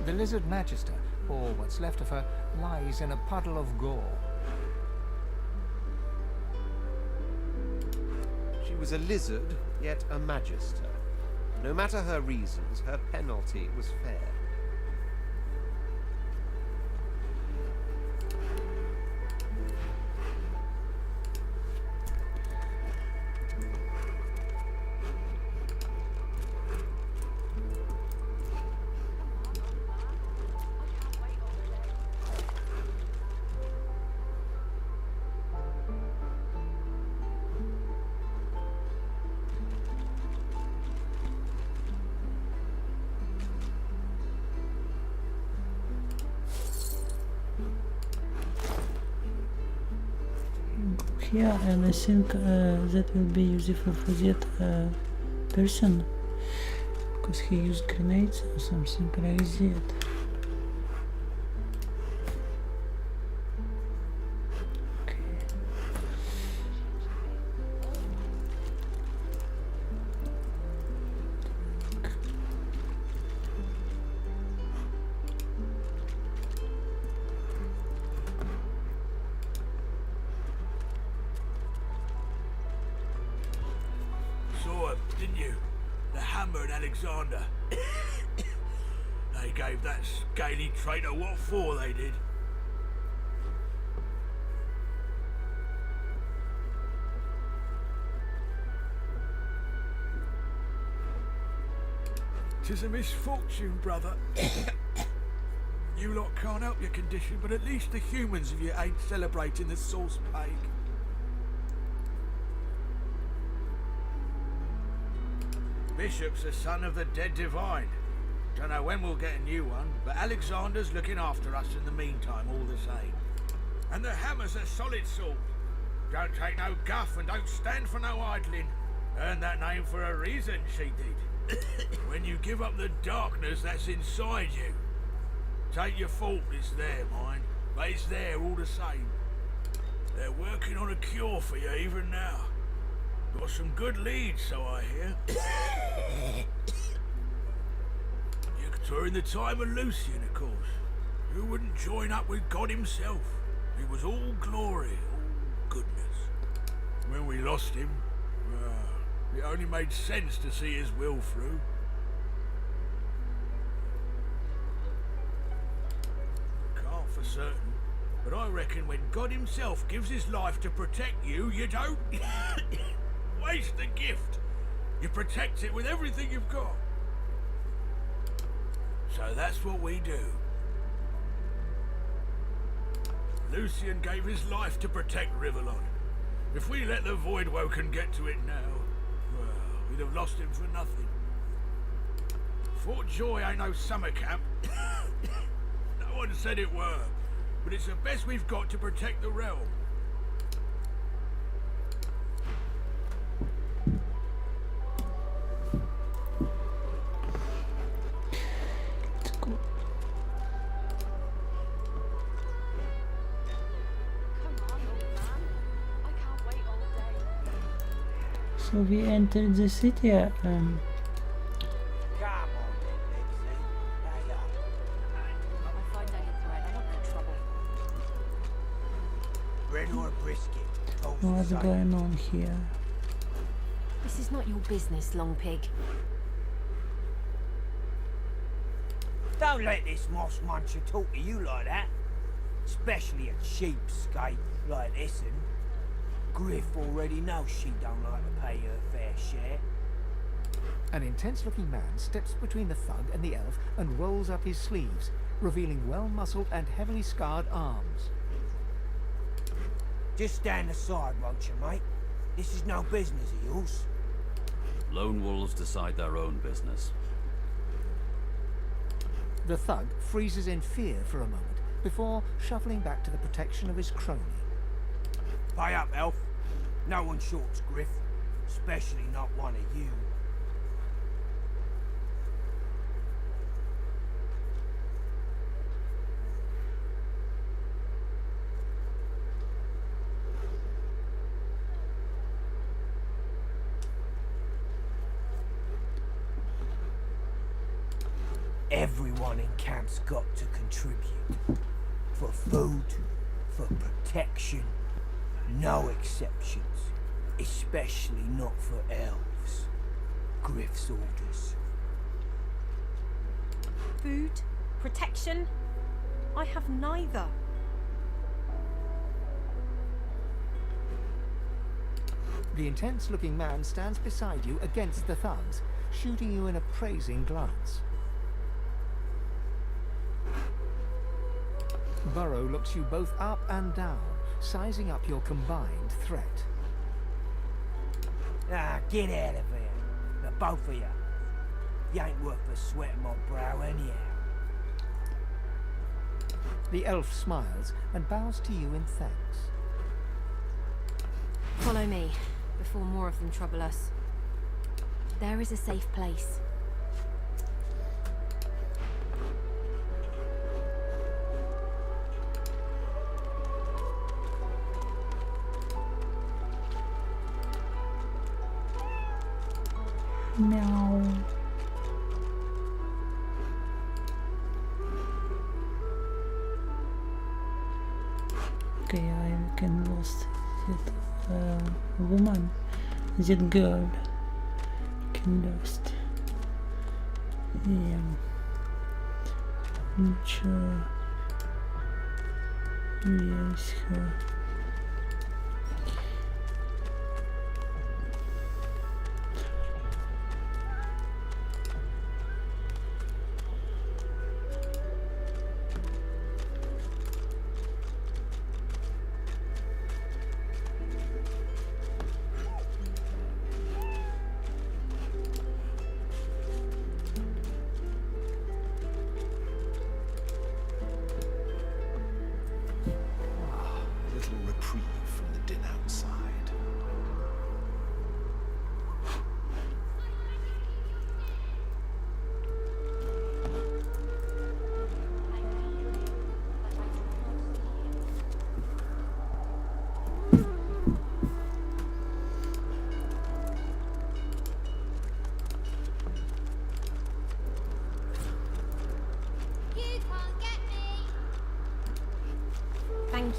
The lizard magister, or what's left of her, lies in a puddle of gore. She was a lizard, yet a magister. No matter her reasons, her penalty was fair. Here, and I think that will be useful for that person, because he used grenades or something like that. Didn't you? The Hammer and Alexander. They gave that scaly traitor what for, they did. "'Tis a misfortune, brother. You lot can't help your condition, but at least the humans of you ain't celebrating the source plague. Bishop's a son of the dead divine. Don't know when we'll get a new one, but Alexander's looking after us in the meantime, all the same. And the Hammer's a solid sort. Don't take no guff and don't stand for no idling. Earned that name for a reason, she did. When you give up the darkness that's inside you. Take your fault, it's there, mind, but it's there all the same. They're working on a cure for you even now. Got some good leads, so I hear. You're in the time of Lucian, of course. Who wouldn't join up with God himself? He was all glory, all goodness. When we lost him, it only made sense to see his will through. Can't for certain, but I reckon when God himself gives his life to protect you, you don't waste the gift. You protect it with everything you've got. So that's what we do. Lucian gave his life to protect Rivellon. If we let the Voidwoken get to it now, well, we'd have lost him for nothing. Fort Joy ain't no summer camp. No one said it were, but it's the best we've got to protect the realm. So we entered the city. Come on then, Lexi. Hang up. I find any bread. I want no trouble. Bread or a brisket? Both What's the same. going on here? This is not your business, Long Pig. Don't let this moss muncher talk to you like that. Especially a cheapskate like this one. Griff already knows she don't like to pay her fair share. An intense-looking man steps between the thug and the elf and rolls up his sleeves, revealing well-muscled and heavily scarred arms. Just stand aside, won't you, mate? This is no business of yours. Lone wolves decide their own business. The thug freezes in fear for a moment before shuffling back to the protection of his crony. Pay up, elf. No one shorts Griff, especially not one of you. Everyone in camp's got to contribute. For food, for protection. No exceptions. Especially not for elves. Griff's orders. Food? Protection? I have neither. The intense-looking man stands beside you against the thugs, shooting you an appraising glance. Burrow looks you both up and down, sizing up your combined threat. Ah, get out of here. The both of you. You ain't worth the sweat of my brow anyhow. The elf smiles and bows to you in thanks. Follow me, before more of them trouble us. There is a safe place. Meow. Okay, I can lost that woman, that girl. Can lost. Yeah. Nичего. Есть.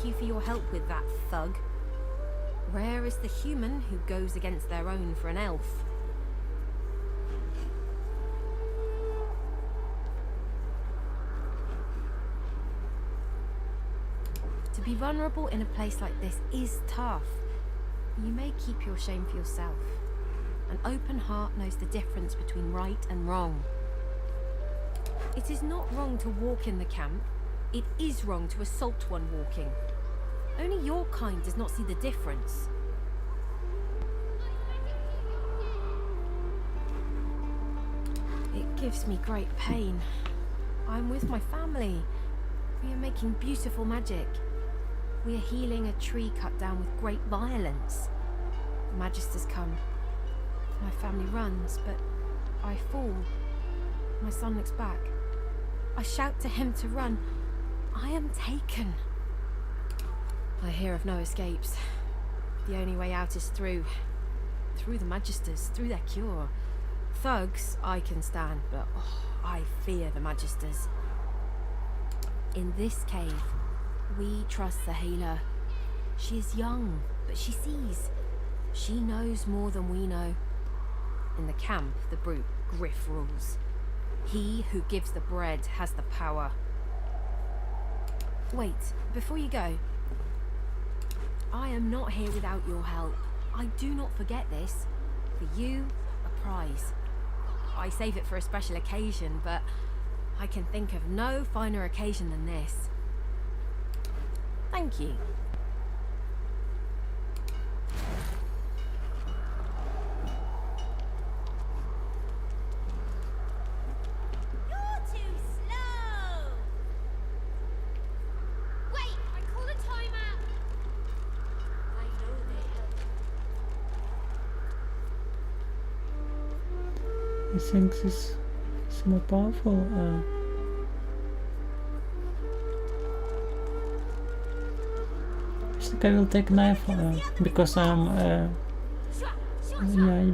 you for your help with that, thug. Rare is the human who goes against their own for an elf. To be vulnerable in a place like this is tough. You may keep your shame for yourself. An open heart knows the difference between right and wrong. It is not wrong to walk in the camp. It is wrong to assault one walking. Only your kind does not see the difference. It gives me great pain. I'm with my family. We are making beautiful magic. We are healing a tree cut down with great violence. The Magisters come. My family runs, but I fall. My son looks back. I shout to him to run. I am taken. I hear of no escapes. The only way out is through the Magisters, through their cure. Thugs I can stand, but I fear the Magisters. In this cave, we trust the healer. She is young, but she sees. She knows more than we know. In the camp, the brute Griff rules. He who gives the bread has the power. Wait, before you go. I am not here without your help. I do not forget this. For you, a prize. I save it for a special occasion, but I can think of no finer occasion than this. Thank you. You're too slow! Wait, I call a timeout! I know they help. I think this is more powerful. I think I will take knife because I'm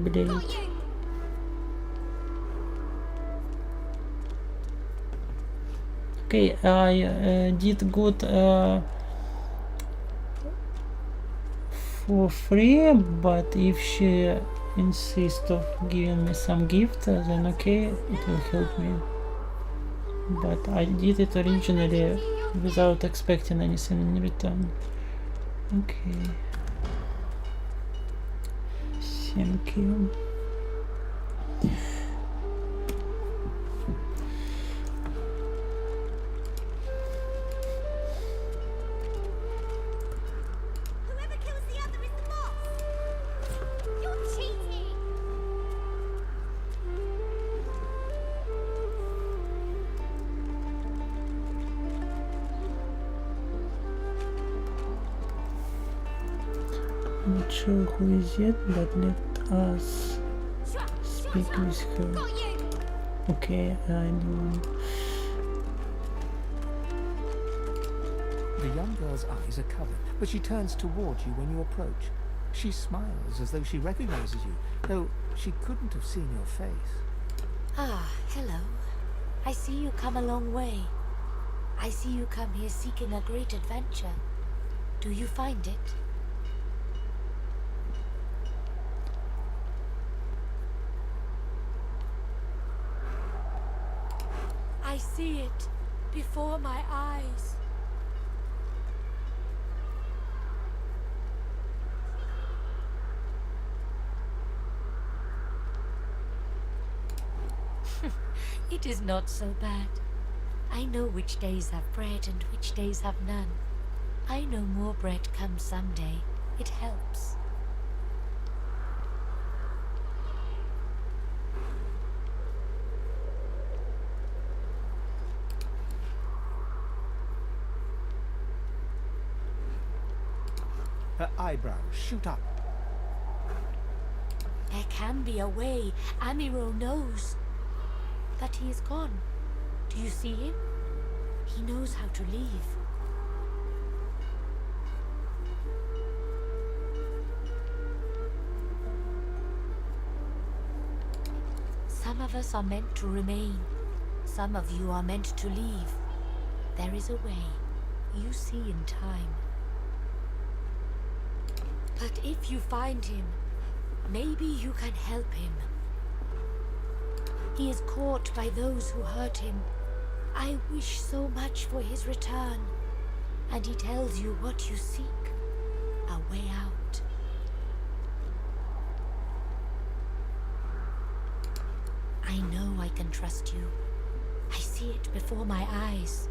blade. Okay, I did good for free, but if she insists of giving me some gift, then okay, it will help me. But I did it originally without expecting anything in return. Okay. Thank you. Whoever kills the other is the boss! You're cheating! Not sure who is it, but let us speak with her. Okay, I do. The young girl's eyes are covered, but she turns toward you when you approach. She smiles as though she recognizes you, though she couldn't have seen your face. Ah, hello. I see you come a long way. I see you come here seeking a great adventure. Do you find it? I see it before my eyes. It is not so bad. I know which days have bread and which days have none. I know more bread comes someday. It helps. Her eyebrows shoot up. There can be a way. Amiro knows. But he is gone. Do you see him? He knows how to leave. Some of us are meant to remain. Some of you are meant to leave. There is a way. You see in time. But if you find him, maybe you can help him. He is caught by those who hurt him. I wish so much for his return. And he tells you what you seek. A way out. I know I can trust you. I see it before my eyes.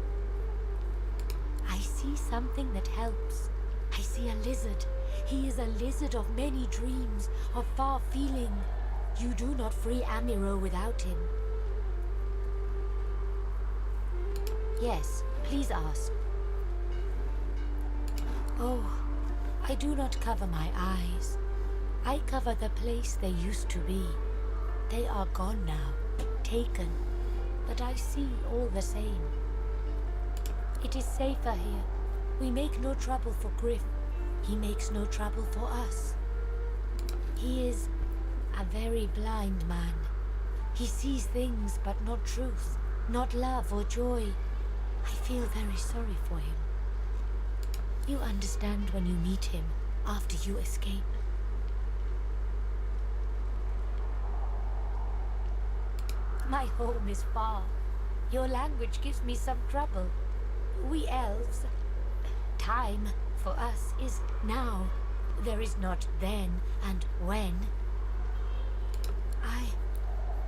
I see something that helps. I see a lizard. He is a lizard of many dreams, of far feeling. You do not free Amiro without him. Yes, please ask. Oh, I do not cover my eyes. I cover the place they used to be. They are gone now, taken. But I see all the same. It is safer here. We make no trouble for Griff. He makes no trouble for us. He is a very blind man. He sees things but not truth, not love or joy. I feel very sorry for him. You understand when you meet him after you escape. My home is far. Your language gives me some trouble. We elves, time for us is now. There is not then and when. I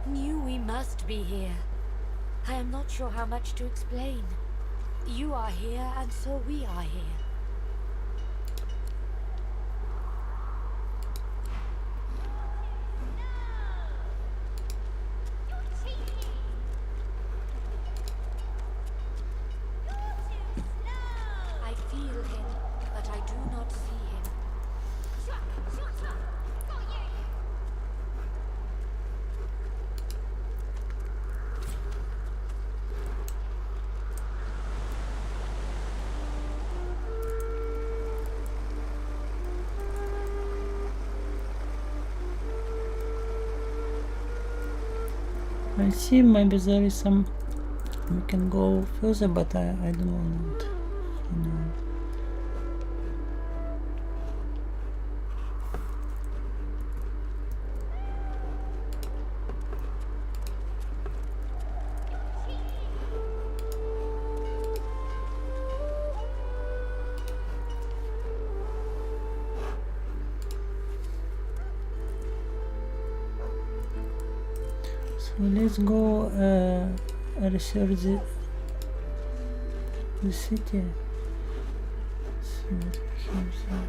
knew we must be here. I am not sure how much to explain. You are here and so we are here. I'll see, maybe there is some, we can go further, but I don't want for now. So let's go research the city. See what we have there.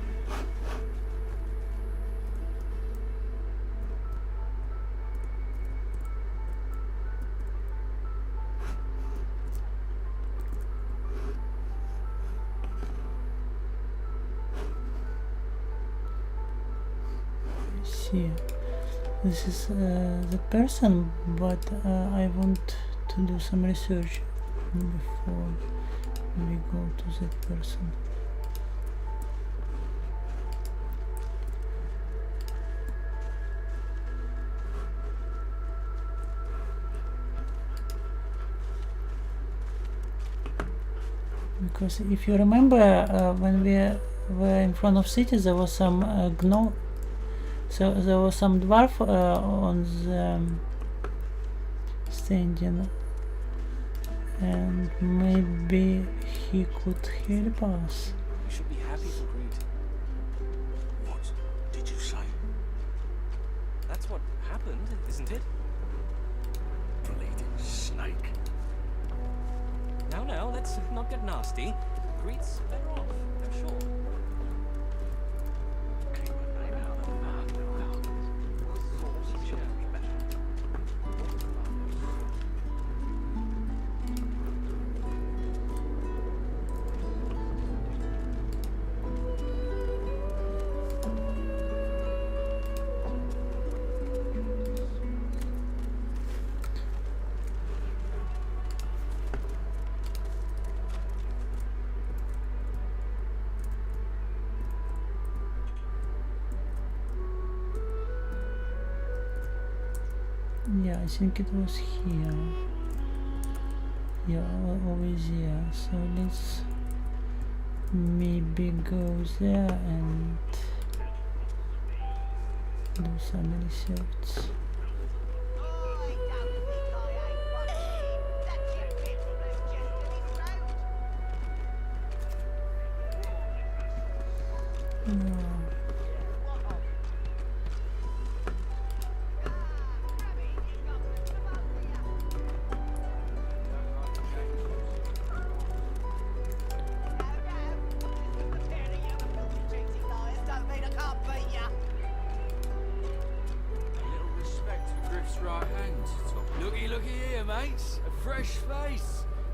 See. This is the person, but I want to do some research before we go to that person. Because if you remember, when we were in front of city, there was some gnome. So there was some dwarf on the standing, and maybe he could help us. You should be happy for Greed. What did you say? That's what happened, isn't it? Bleeding snake. Now, let's not get nasty. Greed's better off, I'm sure. Yeah, I think it was here. Yeah, always here. So let's maybe go there and do some research. No.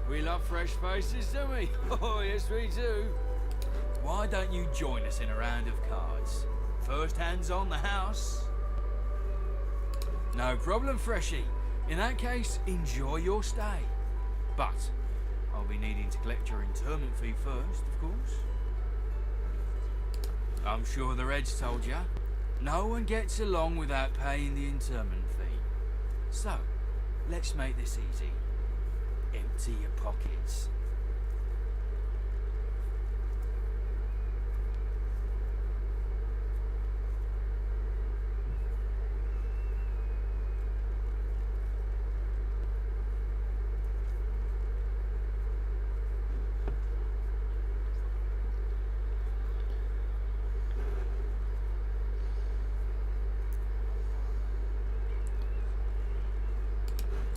We love fresh faces, don't we? Oh, yes, we do. Why don't you join us in a round of cards? First hands on the house. No problem, Freshie. In that case, enjoy your stay. But I'll be needing to collect your interment fee first, of course. I'm sure the Reds told ya. No one gets along without paying the interment fee. So, let's make this easy. Empty your pockets.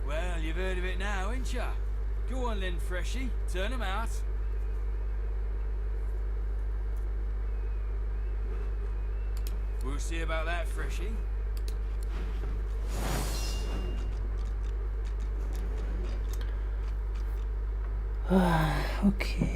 Well, you've heard of it now, ain't ya? Go on then, Freshie. Turn them out. We'll see about that, Freshie. Okay.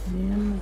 Then,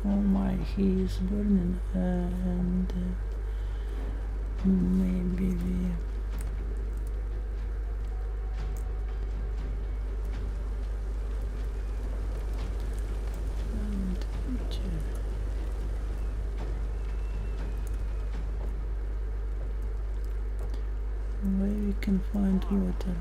oh my, he is burning, and maybe we... where we can find water.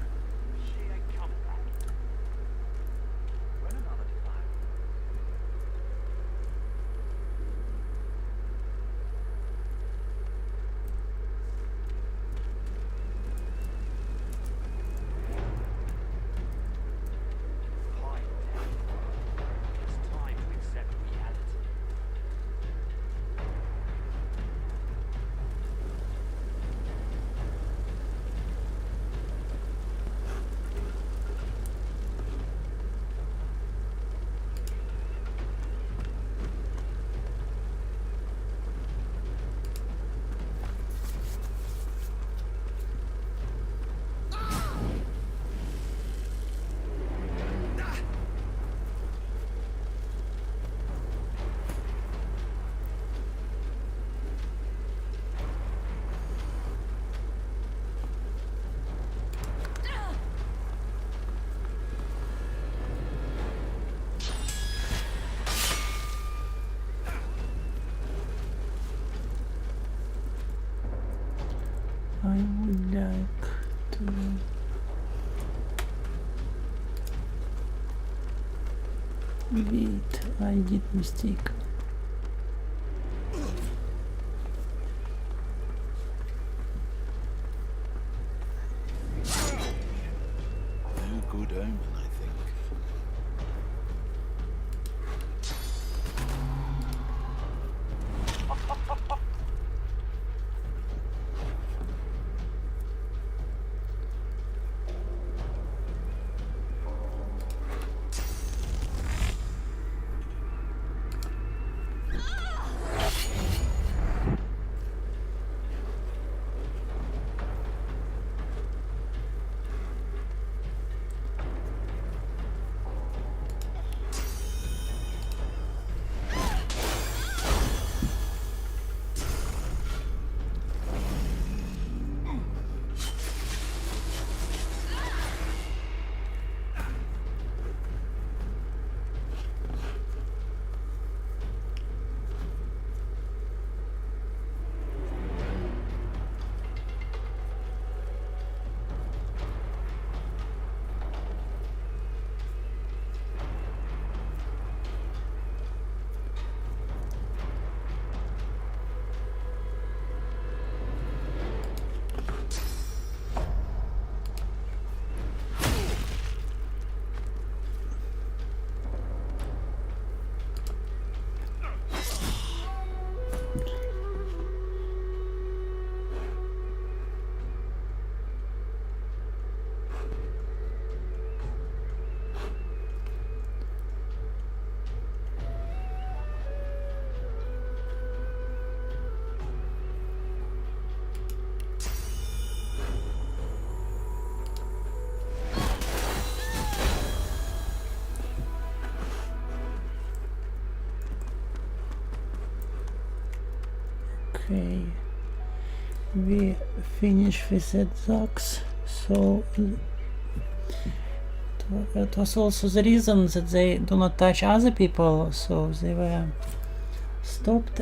like to. Wait, I did mistake. No good omen, I think. Okay, we finish with that Zax, so it was also the reason that they do not touch other people, so they were stopped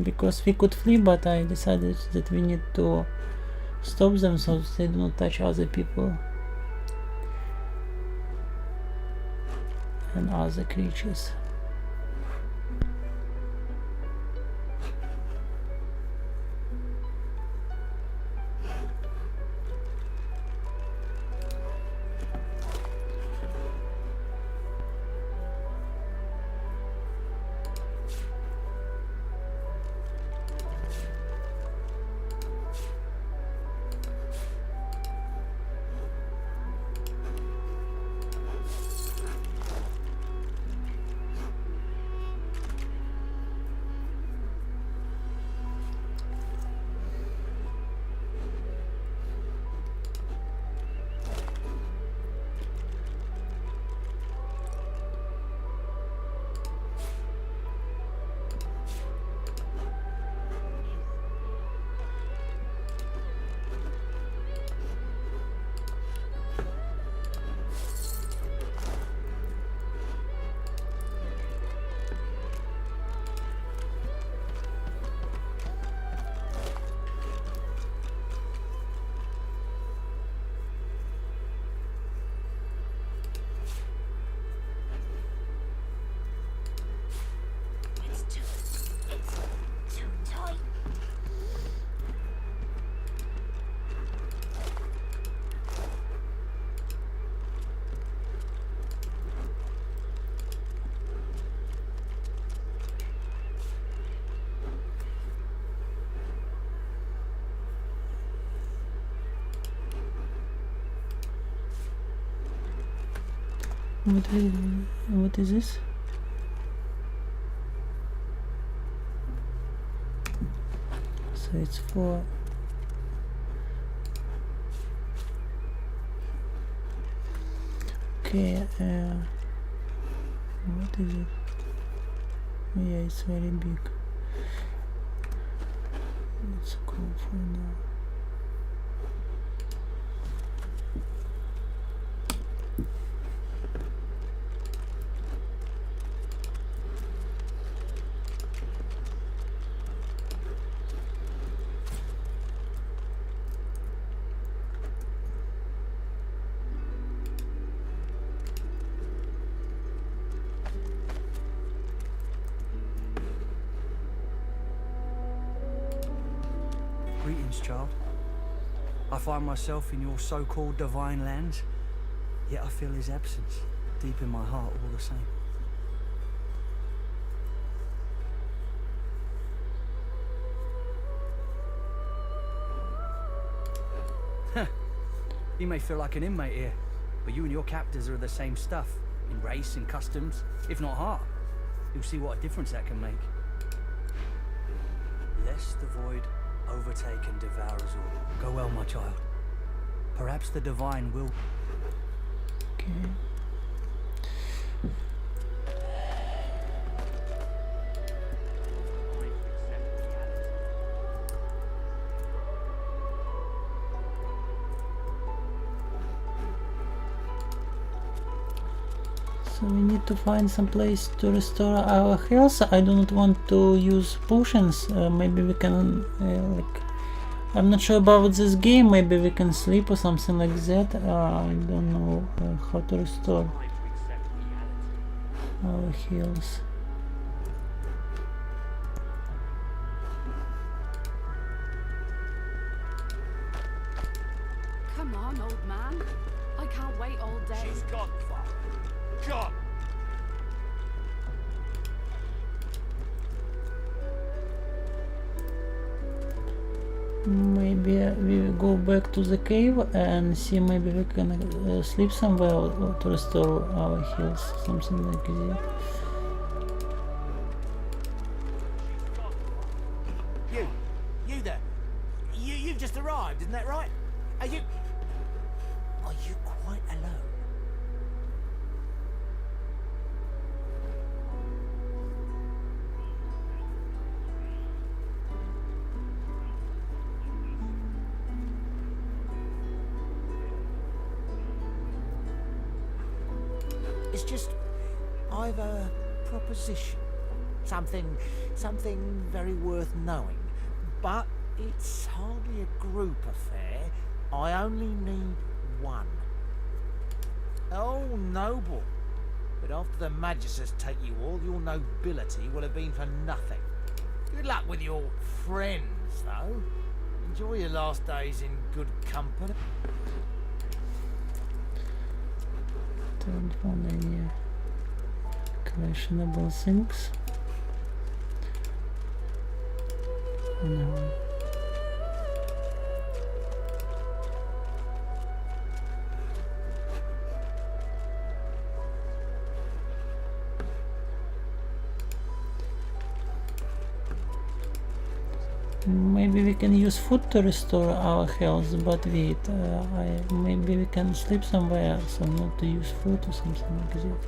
because we could flee, but I decided that we need to stop them so they do not touch other people and other creatures. What is this? So it's for okay, what is it? Yeah, it's very big. Let's go for now. once, child. I find myself in your so-called divine lands, yet I feel his absence deep in my heart all the same. You may feel like an inmate here, but you and your captors are the same stuff, in race and customs, if not heart. You'll see what a difference that can make. Lest the void overtake and devour us all. Go well, my child. Perhaps the divine will... Okay. So we need to find some place to restore our health. I do not want to use potions. Maybe we can like, I'm not sure about this game. Maybe we can sleep or something like that. I don't know how to restore our heals. Come on, old man. I can't wait all day. She's gone, Father. Gone. Maybe we will go back to the cave and see, maybe we can sleep somewhere or to restore our heals, something like that. You there. You've just arrived, isn't that right? Are you quite alone? It's just, I've a proposition. Something very worth knowing. But it's hardly a group affair. I only need one. Oh, noble. But after the Magisters take you all, your nobility will have been for nothing. Good luck with your friends, though. Enjoy your last days in good company. Don't find any questionable things. No. Maybe we can use food to restore our health, but wait, maybe we can sleep somewhere, so not to use food or something like that.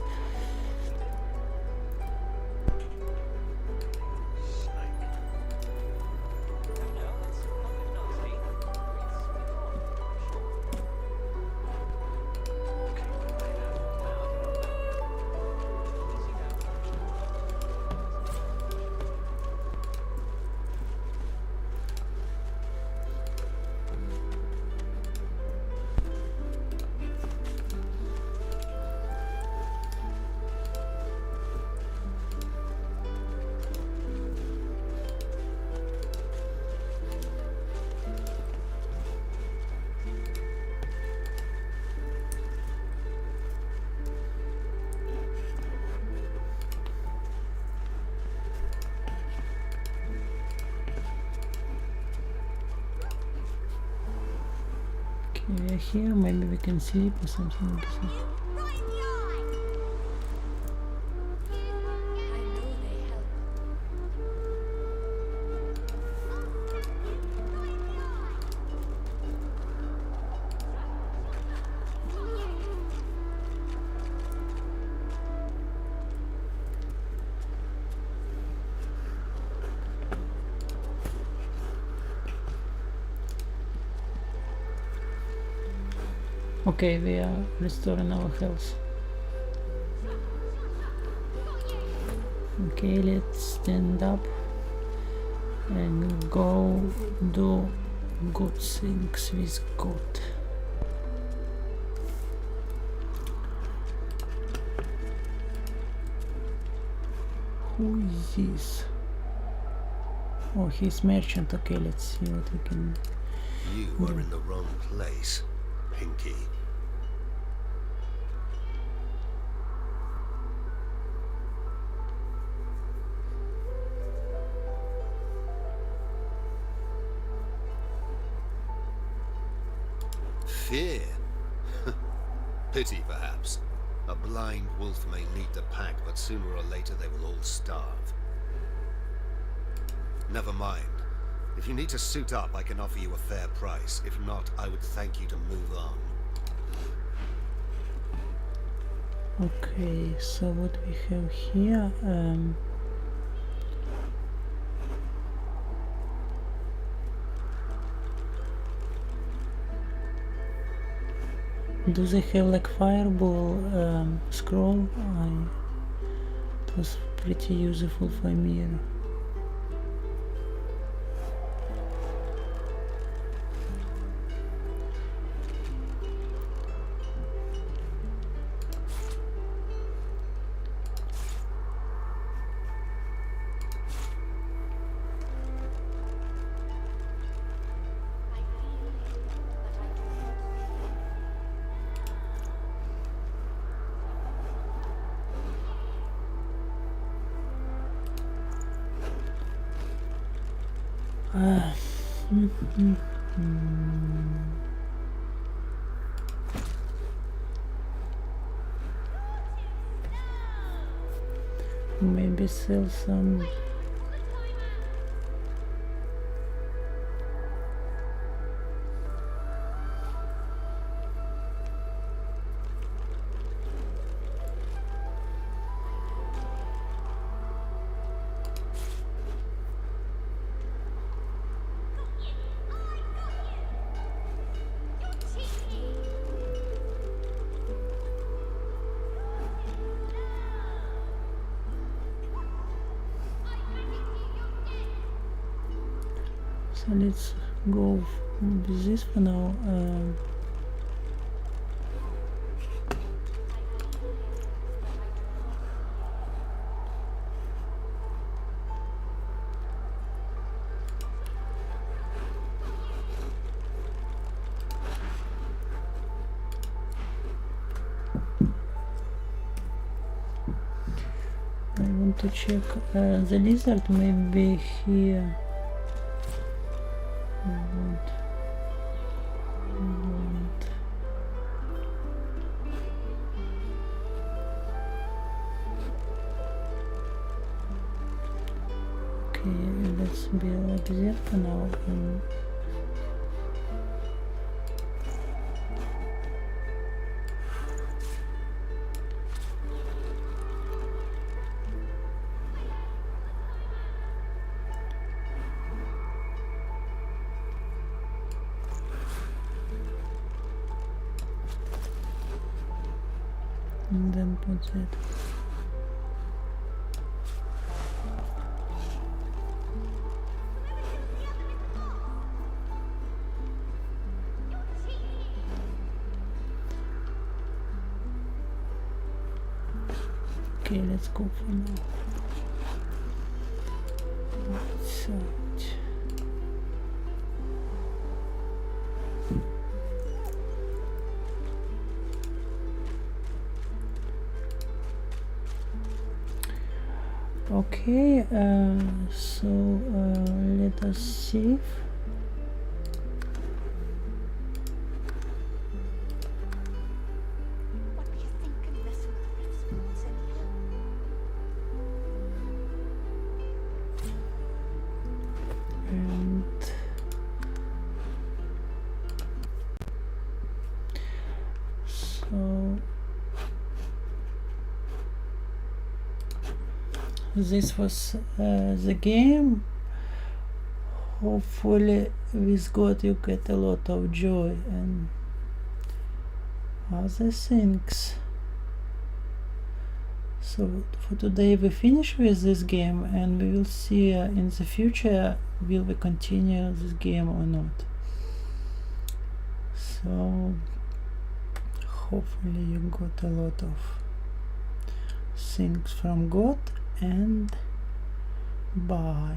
We are here, maybe we can sleep or something like that. Okay, we are restoring our health. Okay, let's stand up and go do good things with God. Who is this? Oh, he's merchant. Okay, let's see what we can You are in the wrong place, Pinky. Fear? Pity, perhaps. A blind wolf may lead the pack, but sooner or later they will all starve. Never mind. If you need to suit up, I can offer you a fair price. If not, I would thank you to move on. Okay, so what we have here, do they have like fireball scroll? It was pretty useful for me. Maybe sell some. So let's go with this for now. I want to check the lizard, maybe here. Okay, let's be like that for now. And then put that. Okay, let's go for now. So. Okay, so let us save. And so this was the game. Hopefully with God you get a lot of joy and other things. So for today we finish with this game, and we will see in the future will we continue this game or not. So hopefully you got a lot of things from God, and bye.